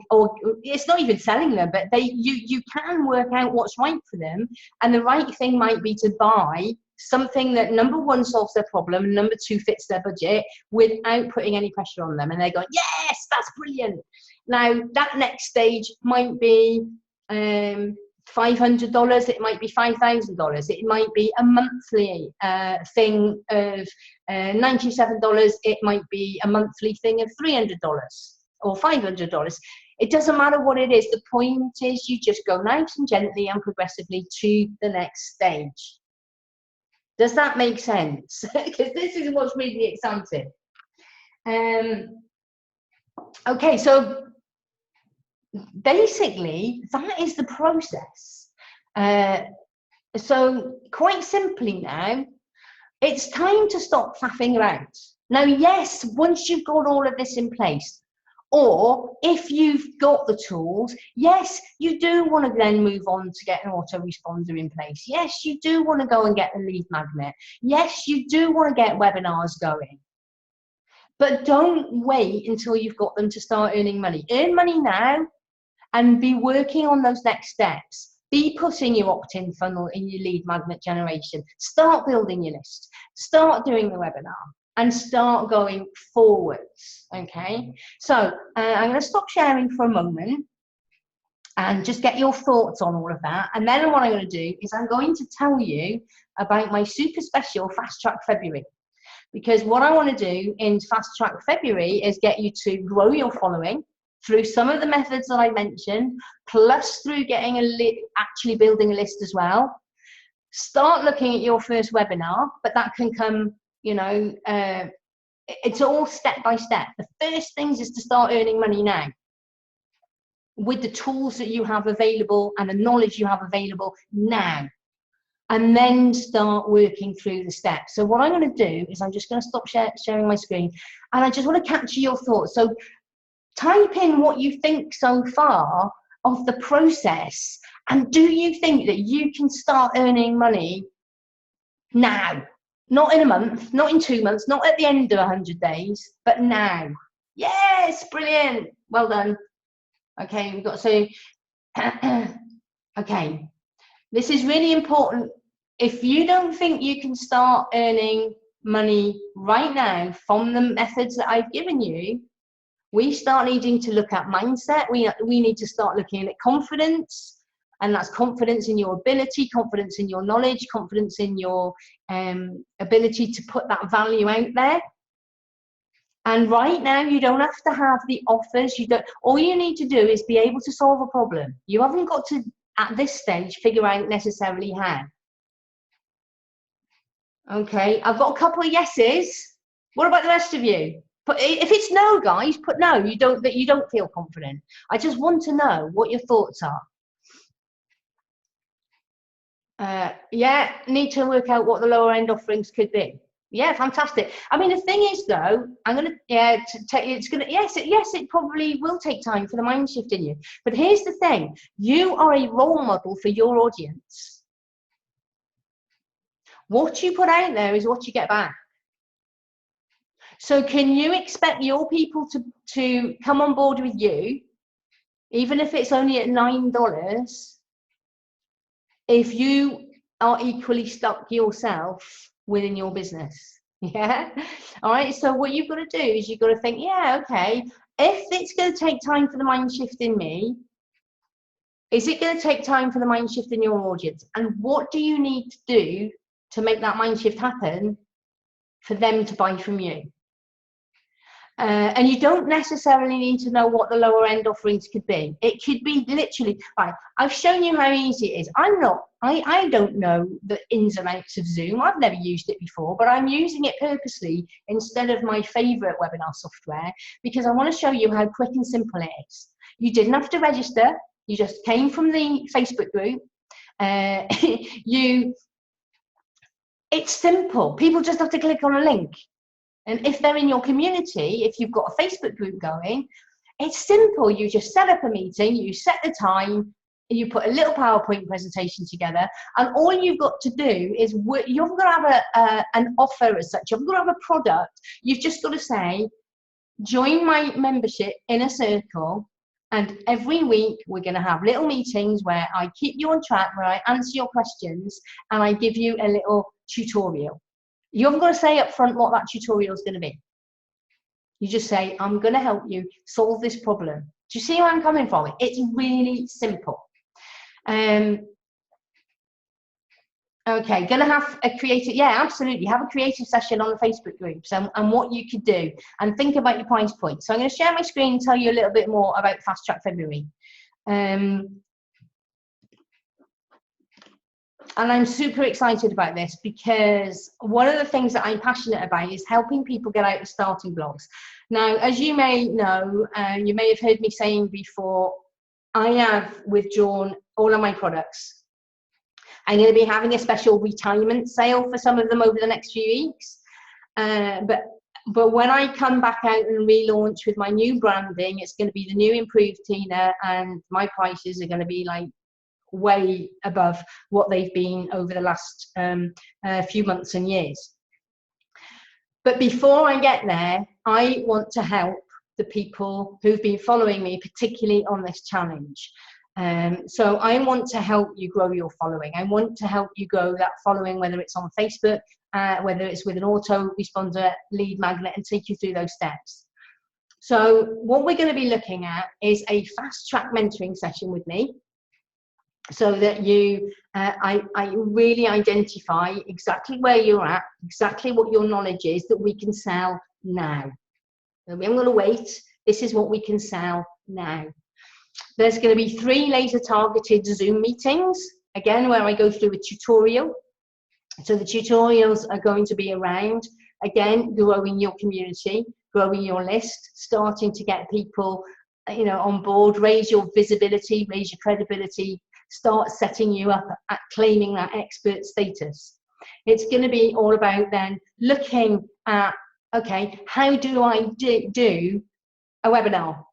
it's not even selling them, but you can work out what's right for them. And the right thing might be to buy something that, number 1, solves their problem, and number 2, fits their budget without putting any pressure on them. And they go, yes, that's brilliant. Now, that next stage might be $500, it might be $5,000, it might be a monthly thing of $97, it might be a monthly thing of $300 or $500. It doesn't matter what it is. The point is, you just go nice and gently and progressively to the next stage. Does that make sense? Because this is what's really exciting. Okay, so basically, that is the process. So quite simply now, it's time to stop faffing around. Now, yes, once you've got all of this in place, or if you've got the tools, yes, you do want to then move on to get an autoresponder in place. Yes, you do want to go and get a lead magnet. Yes, you do want to get webinars going. But don't wait until you've got them to start earning money. Earn money now and be working on those next steps. Be putting your opt-in funnel in your lead magnet generation. Start building your list. Start doing the webinar. And start going forwards, okay? So I'm going to stop sharing for a moment. and just get your thoughts on all of that. And then what I'm going to do is I'm going to tell you about my super special Fast Track February. Because what I want to do in Fast Track February is get you to grow your following through some of the methods that I mentioned, plus through getting actually building a list as well. Start looking at your first webinar, but that can come, you know, it's all step by step. The first things is to start earning money now with the tools that you have available and the knowledge you have available now, and then start working through the steps. So what I'm going to do is I'm just going to stop sharing my screen, and I just want to capture your thoughts. So type in what you think so far of the process, and do you think that you can start earning money now? Not in a month, not in 2 months, not at the end of 100 days, but now. Yes, brilliant. Well done. Okay, we've got to, okay. This is really important. If you don't think you can start earning money right now from the methods that I've given you, we start needing to look at mindset. We need to start looking at confidence. And that's confidence in your ability, confidence in your knowledge, confidence in your ability to put that value out there. And right now, you don't have to have the offers. You don't. All you need to do is be able to solve a problem. You haven't got to, at this stage, figure out necessarily how. Okay, I've got a couple of yeses. What about the rest of you? But if it's no, guys, put no. You don't feel confident. I just want to know what your thoughts are. Yeah, need to work out what the lower end offerings could be. Yeah, fantastic. I mean, the thing is, though, it probably will take time for the mind shift in you. But here's the thing, you are a role model for your audience. What you put out there is what you get back. So can you expect your people to come on board with you, even if it's only at $9, if you are equally stuck yourself within your business? Yeah. All right. So what you've got to do is you've got to think, yeah, okay, if it's going to take time for the mind shift in me, is it going to take time for the mind shift in your audience? And what do you need to do to make that mind shift happen for them to buy from you? And you don't necessarily need to know what the lower end offerings could be. It could be literally, right, I've shown you how easy it is. I don't know the ins and outs of Zoom. I've never used it before, but I'm using it purposely instead of my favorite webinar software, because I want to show you how quick and simple it is. You didn't have to register. You just came from the Facebook group. It's simple. People just have to click on a link. And if they're in your community, if you've got a Facebook group going, it's simple. You just set up a meeting, you set the time, you put a little PowerPoint presentation together, and all you've got to do is, you haven't got to have an offer as such, you haven't got to have a product. You've just got to say, join my membership in a circle, and every week we're going to have little meetings where I keep you on track, where I answer your questions, and I give you a little tutorial. You haven't got to say up front what that tutorial is going to be. You just say, I'm going to help you solve this problem. Do you see where I'm coming from? It's really simple. Okay, going to have a creative, yeah, absolutely. Have a creative session on the Facebook groups and what you could do, and think about your price point. So I'm going to share my screen and tell you a little bit more about Fast Track February. And I'm super excited about this, because one of the things that I'm passionate about is helping people get out of starting blocks. Now, as you may know, you may have heard me saying before, I have withdrawn all of my products. I'm going to be having a special retirement sale for some of them over the next few weeks. But when I come back out and relaunch with my new branding, it's going to be the new improved Tina, and my prices are going to be like way above what they've been over the last few months and years. But before I get there, I want to help the people who've been following me, particularly on this challenge. So I want to help you grow your following. I want to help you grow that following, whether it's on Facebook, whether it's with an autoresponder lead magnet, and take you through those steps. So what we're going to be looking at is a fast track mentoring session with me, so that you, I really identify exactly where you're at, exactly what your knowledge is that we can sell now. And we haven't got to wait. This is what we can sell now. There's going to be 3 laser targeted Zoom meetings, again, where I go through a tutorial. So the tutorials are going to be around, again, growing your community, growing your list, starting to get people, you know, on board, raise your visibility, raise your credibility, start setting you up at claiming that expert status. It's going to be all about then looking at, okay, how do I do a webinar?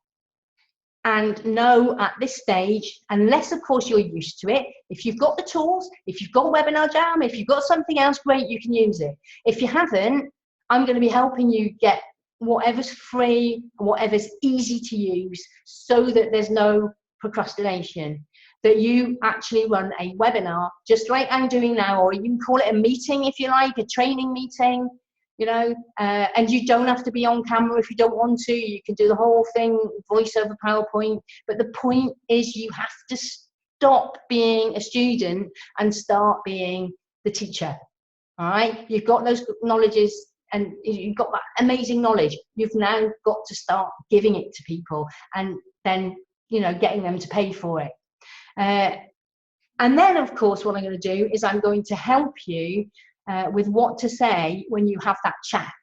And know at this stage, unless of course you're used to it, if you've got the tools, if you've got Webinar Jam, if you've got something else, great, you can use it. If you haven't, I'm going to be helping you get whatever's free, whatever's easy to use, so that there's no procrastination, that you actually run a webinar just like I'm doing now, or you can call it a meeting if you like, a training meeting, you know, and you don't have to be on camera if you don't want to. You can do the whole thing, voice over PowerPoint. But the point is, you have to stop being a student and start being the teacher. All right, you've got those knowledges and you've got that amazing knowledge. You've now got to start giving it to people, and then, you know, getting them to pay for it. And then, of course, what I'm going to do is I'm going to help you with what to say when you have that chat,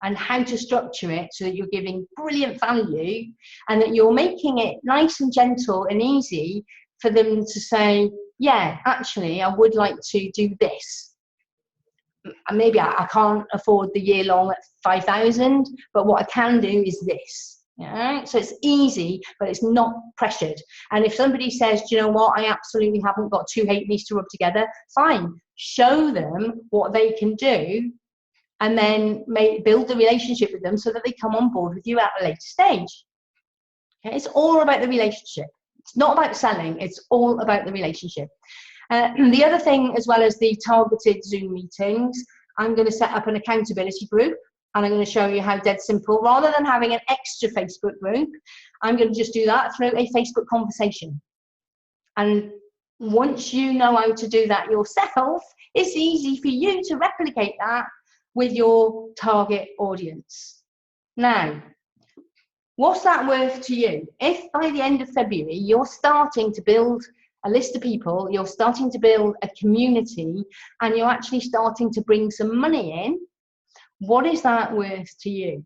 and how to structure it so that you're giving brilliant value, and that you're making it nice and gentle and easy for them to say, yeah, actually, I would like to do this. Maybe I can't afford the year long at 5,000, but what I can do is this. Yeah, so it's easy, but it's not pressured. And if somebody says, do you know what, I absolutely haven't got 2 halfpennies to rub together, fine. Show them what they can do, and then build the relationship with them so that they come on board with you at a later stage. Okay? It's all about the relationship. It's not about selling. It's all about the relationship. The other thing, as well as the targeted Zoom meetings, I'm going to set up an accountability group. And I'm going to show you how dead simple, rather than having an extra Facebook group, I'm going to just do that through a Facebook conversation. And once you know how to do that yourself, it's easy for you to replicate that with your target audience. Now, what's that worth to you? If by the end of February, you're starting to build a list of people, you're starting to build a community, and you're actually starting to bring some money in, what is that worth to you?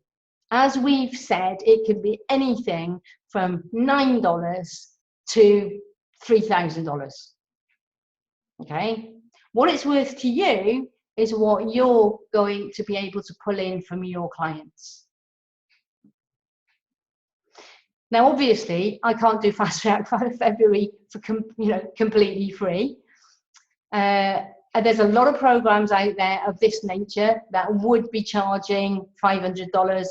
As we've said, it can be anything from $9 to $3,000. Okay? What it's worth to you is what you're going to be able to pull in from your clients. Now, obviously, I can't do Fast Track February for completely free. And there's a lot of programs out there of this nature that would be charging $500,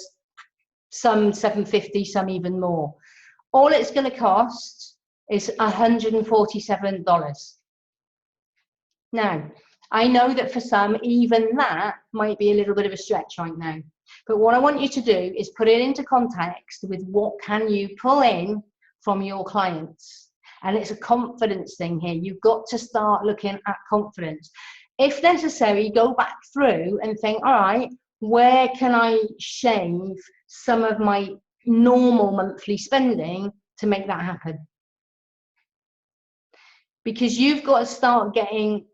some $750, some even more. All it's going to cost is $147. Now, I know that for some, even that might be a little bit of a stretch right now. But what I want you to do is put it into context with what can you pull in from your clients. And it's a confidence thing here. You've got to start looking at confidence. If necessary, go back through and think, all right, where can I shave some of my normal monthly spending to make that happen? Because you've got to start getting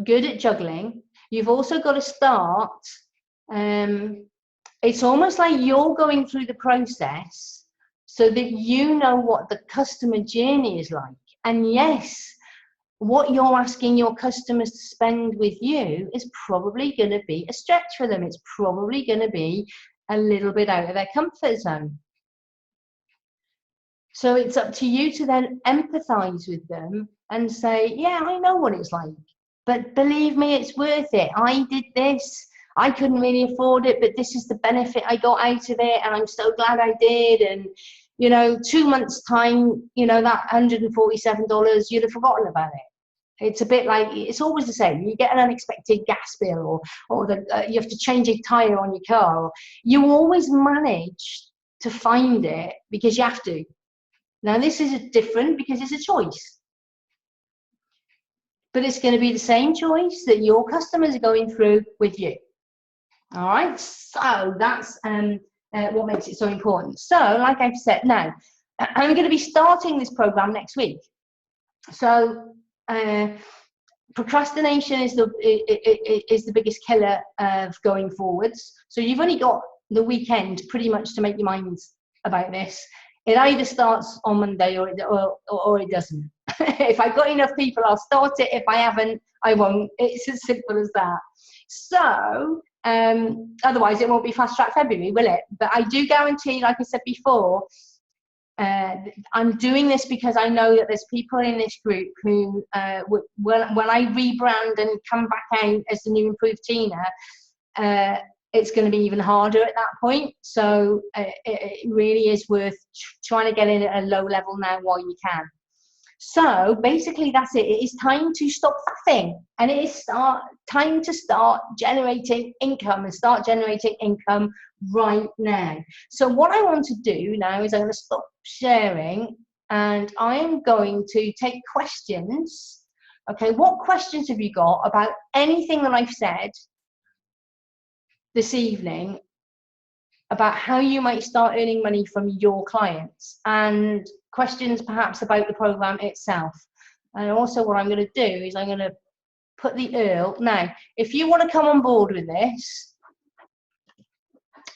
good at juggling. You've also got to start, it's almost like you're going through the process so that you know what the customer journey is like. And yes, what you're asking your customers to spend with you is probably going to be a stretch for them. It's probably going to be a little bit out of their comfort zone. So it's up to you to then empathize with them and say, yeah, I know what it's like, but believe me, it's worth it. I did this. I couldn't really afford it, but this is the benefit I got out of it, and I'm so glad I did. And, you know, 2 months' time, you know, that $147, you'd have forgotten about it. It's a bit like, it's always the same. You get an unexpected gas bill, or you have to change a tire on your car. You always manage to find it because you have to. Now, this is different because it's a choice. But it's going to be the same choice that your customers are going through with you. All right, so that's what makes it so important. So, like I've said, now, I'm going to be starting this program next week. So, procrastination is the biggest killer of going forwards. So you've only got the weekend pretty much to make your minds about this. It either starts on Monday or it doesn't. If I've got enough people, I'll start it. If I haven't, I won't. It's as simple as that. So otherwise it won't be Fast Track February, will it? But I do guarantee, like I said before, I'm doing this because I know that there's people in this group who, when I rebrand and come back out as the new improved Tina, it's going to be even harder at that point. So it really is worth trying to get in at a low level now while you can. So basically that's it. It is time to stop faffing, and it is time to start generating income and start generating income right now. So what I want to do now is I'm going to stop sharing and I am going to take questions. Okay, what questions have you got about anything that I've said this evening about how you might start earning money from your clients, and questions perhaps about the program itself? And also what I'm going to do is I'm going to put the URL. Now, if you want to come on board with this,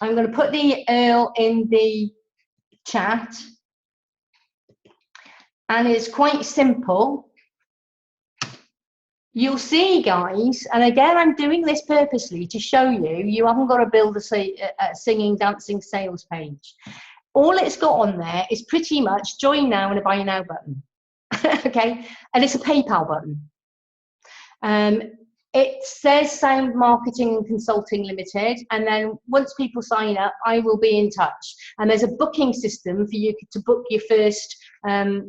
I'm going to put the URL in the chat, and it's quite simple. You'll see, guys, and again, I'm doing this purposely to show you haven't got to build a singing, dancing sales page. All it's got on there is pretty much join now and a buy now button. Okay, and it's a PayPal button. It says Sound Marketing and Consulting Limited, and then once people sign up, I will be in touch. And there's a booking system for you to book your first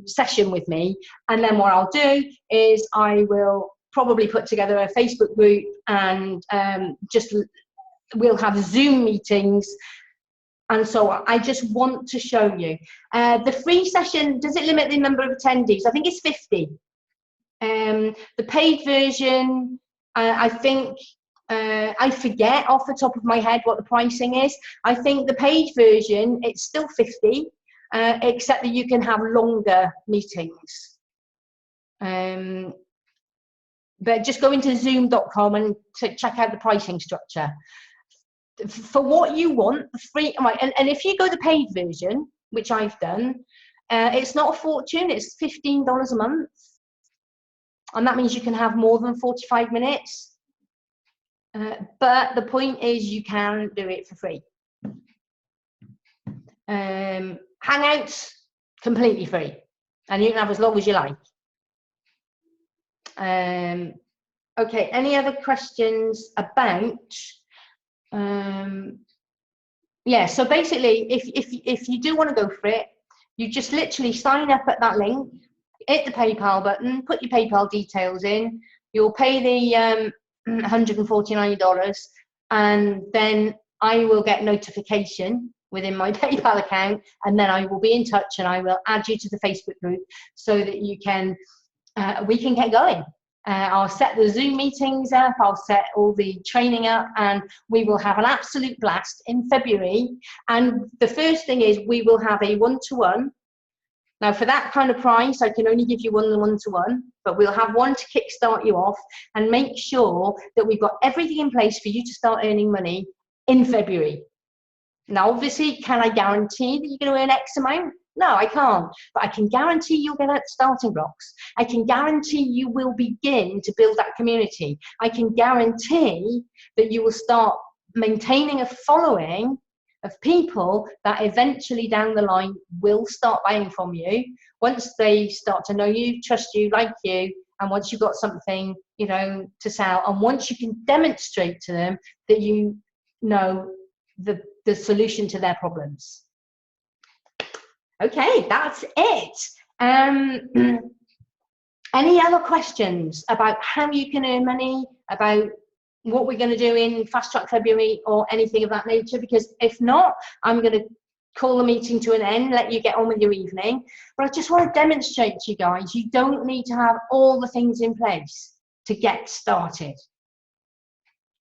session with me. And then what I'll do is I will probably put together a Facebook group, and we'll have Zoom meetings. And so I just want to show you. The free session, does it limit the number of attendees? I think it's 50. The paid version, I think, I forget off the top of my head what the pricing is. I think the paid version, it's still 50, except that you can have longer meetings. But just go into zoom.com and check out the pricing structure. For what you want, free, right, and if you go the paid version, which I've done, it's not a fortune, it's $15 a month. And that means you can have more than 45 minutes. But the point is you can do it for free. Hangouts, completely free. And you can have as long as you like. Okay, any other questions about... yeah, so basically, if you do want to go for it, you just literally sign up at that link, hit the PayPal button, put your PayPal details in, you'll pay the $149, and then I will get notification within my PayPal account, and then I will be in touch and I will add you to the Facebook group so that you can, we can get going. I'll set the Zoom meetings up, I'll set all the training up, and we will have an absolute blast in February. And the first thing is we will have a one-to-one. Now, for that kind of price, I can only give you one one-to-one, but we'll have one to kickstart you off and make sure that we've got everything in place for you to start earning money in February. Now, obviously, can I guarantee that you're going to earn X amount? No, I can't, but I can guarantee you'll get at starting blocks. I can guarantee you will begin to build that community. I can guarantee that you will start maintaining a following of people that eventually down the line will start buying from you once they start to know you, trust you, like you, and once you've got something, you know, to sell, and once you can demonstrate to them that you know the solution to their problems. Okay, that's it. Any other questions about how you can earn money, about what we're going to do in Fast Track February or anything of that nature? Because if not, I'm going to call the meeting to an end, let you get on with your evening. But I just want to demonstrate to you guys, you don't need to have all the things in place to get started.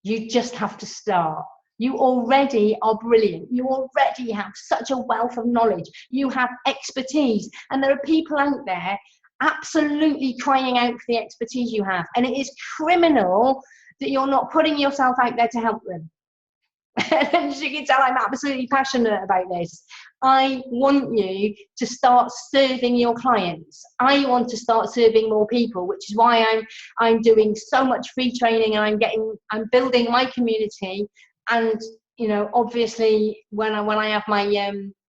You just have to start. You already are brilliant. You already have such a wealth of knowledge. You have expertise. And there are people out there absolutely crying out for the expertise you have. And it is criminal that you're not putting yourself out there to help them. As you can tell, I'm absolutely passionate about this. I want you to start serving your clients. I want to start serving more people, which is why I'm doing so much free training, and I'm building my community. And you know, obviously, when I have my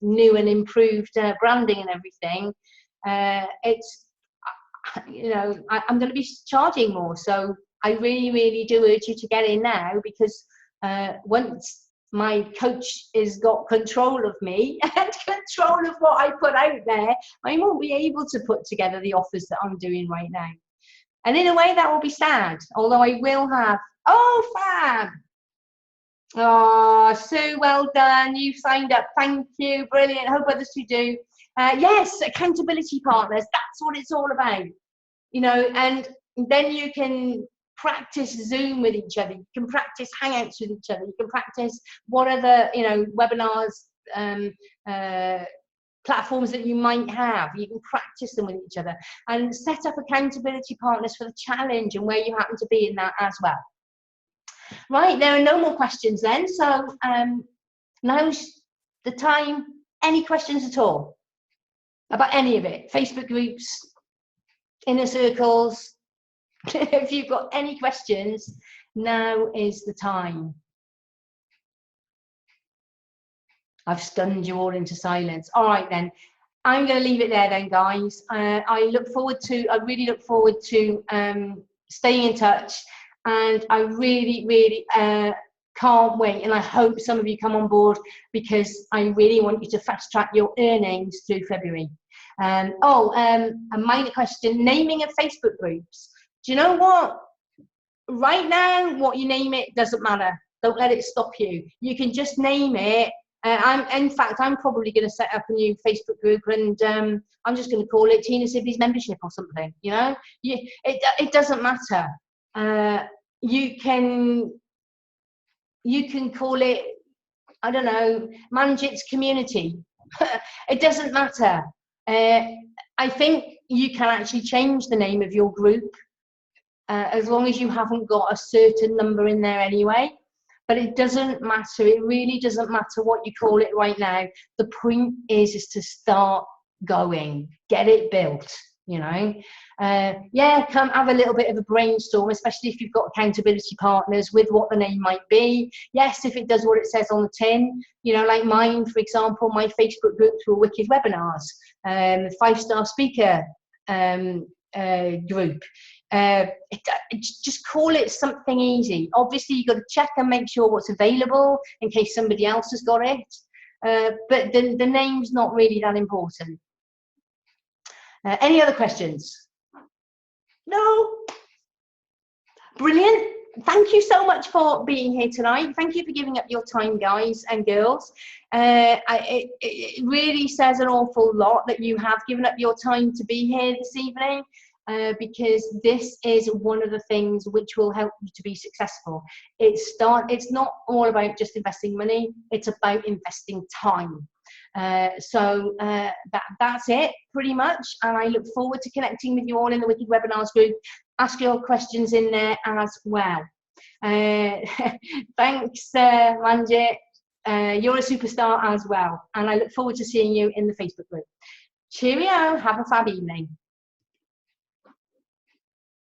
new and improved branding and everything, it's, you know, I'm going to be charging more. So I really do urge you to get in now, because once my coach has got control of me and control of what I put out there, I won't be able to put together the offers that I'm doing right now. And in a way, that will be sad, although I will have, oh, fab. Oh, Sue, well done. You've signed up. Thank you. Brilliant. Hope others who do. Yes, accountability partners. That's what it's all about. You know, and then you can practice Zoom with each other. You can practice Hangouts with each other. You can practice what other, you know, webinars, platforms that you might have. You can practice them with each other and set up accountability partners for the challenge and where you happen to be in that as well. Right, there are no more questions then. So now's the time. Any questions at all about any of it? Facebook groups, inner circles. If you've got any questions, now is the time. I've stunned you all into silence. All right then, I'm going to leave it there then, guys. I really look forward to staying in touch, and I really can't wait, and I hope some of you come on board, because I really want you to fast track your earnings through February. A minor question: naming of Facebook groups. Do you know what? Right now, what you name it doesn't matter. Don't let it stop you. You can just name it. In fact, I'm probably going to set up a new Facebook group, and I'm just going to call it Tina Sibley's Membership or something. You know, it doesn't matter. You can call it, I don't know, Manjit's Community. It doesn't matter. I think you can actually change the name of your group, as long as you haven't got a certain number in there anyway. But it doesn't matter. It really doesn't matter what you call it right now. The point is to start going, get it built, you know. Yeah, come have a little bit of a brainstorm, especially if you've got accountability partners, with what the name might be. Yes, if it does what it says on the tin, you know, like mine, for example, my Facebook groups were Wicked Webinars, 5-star speaker group. Just call it something easy. Obviously, you've got to check and make sure what's available in case somebody else has got it. But the name's not really that important. Any other questions? No? Brilliant. Thank you so much for being here tonight. Thank you for giving up your time, guys and girls. It really says an awful lot that you have given up your time to be here this evening. Because this is one of the things which will help you to be successful. It's not all about just investing money, it's about investing time. So that's it pretty much, and I look forward to connecting with you all in the Wicked Webinars group. Ask your questions in there as well. Thanks, Manjit. You're a superstar as well, and I look forward to seeing you in the Facebook group. Cheerio, have a fab evening.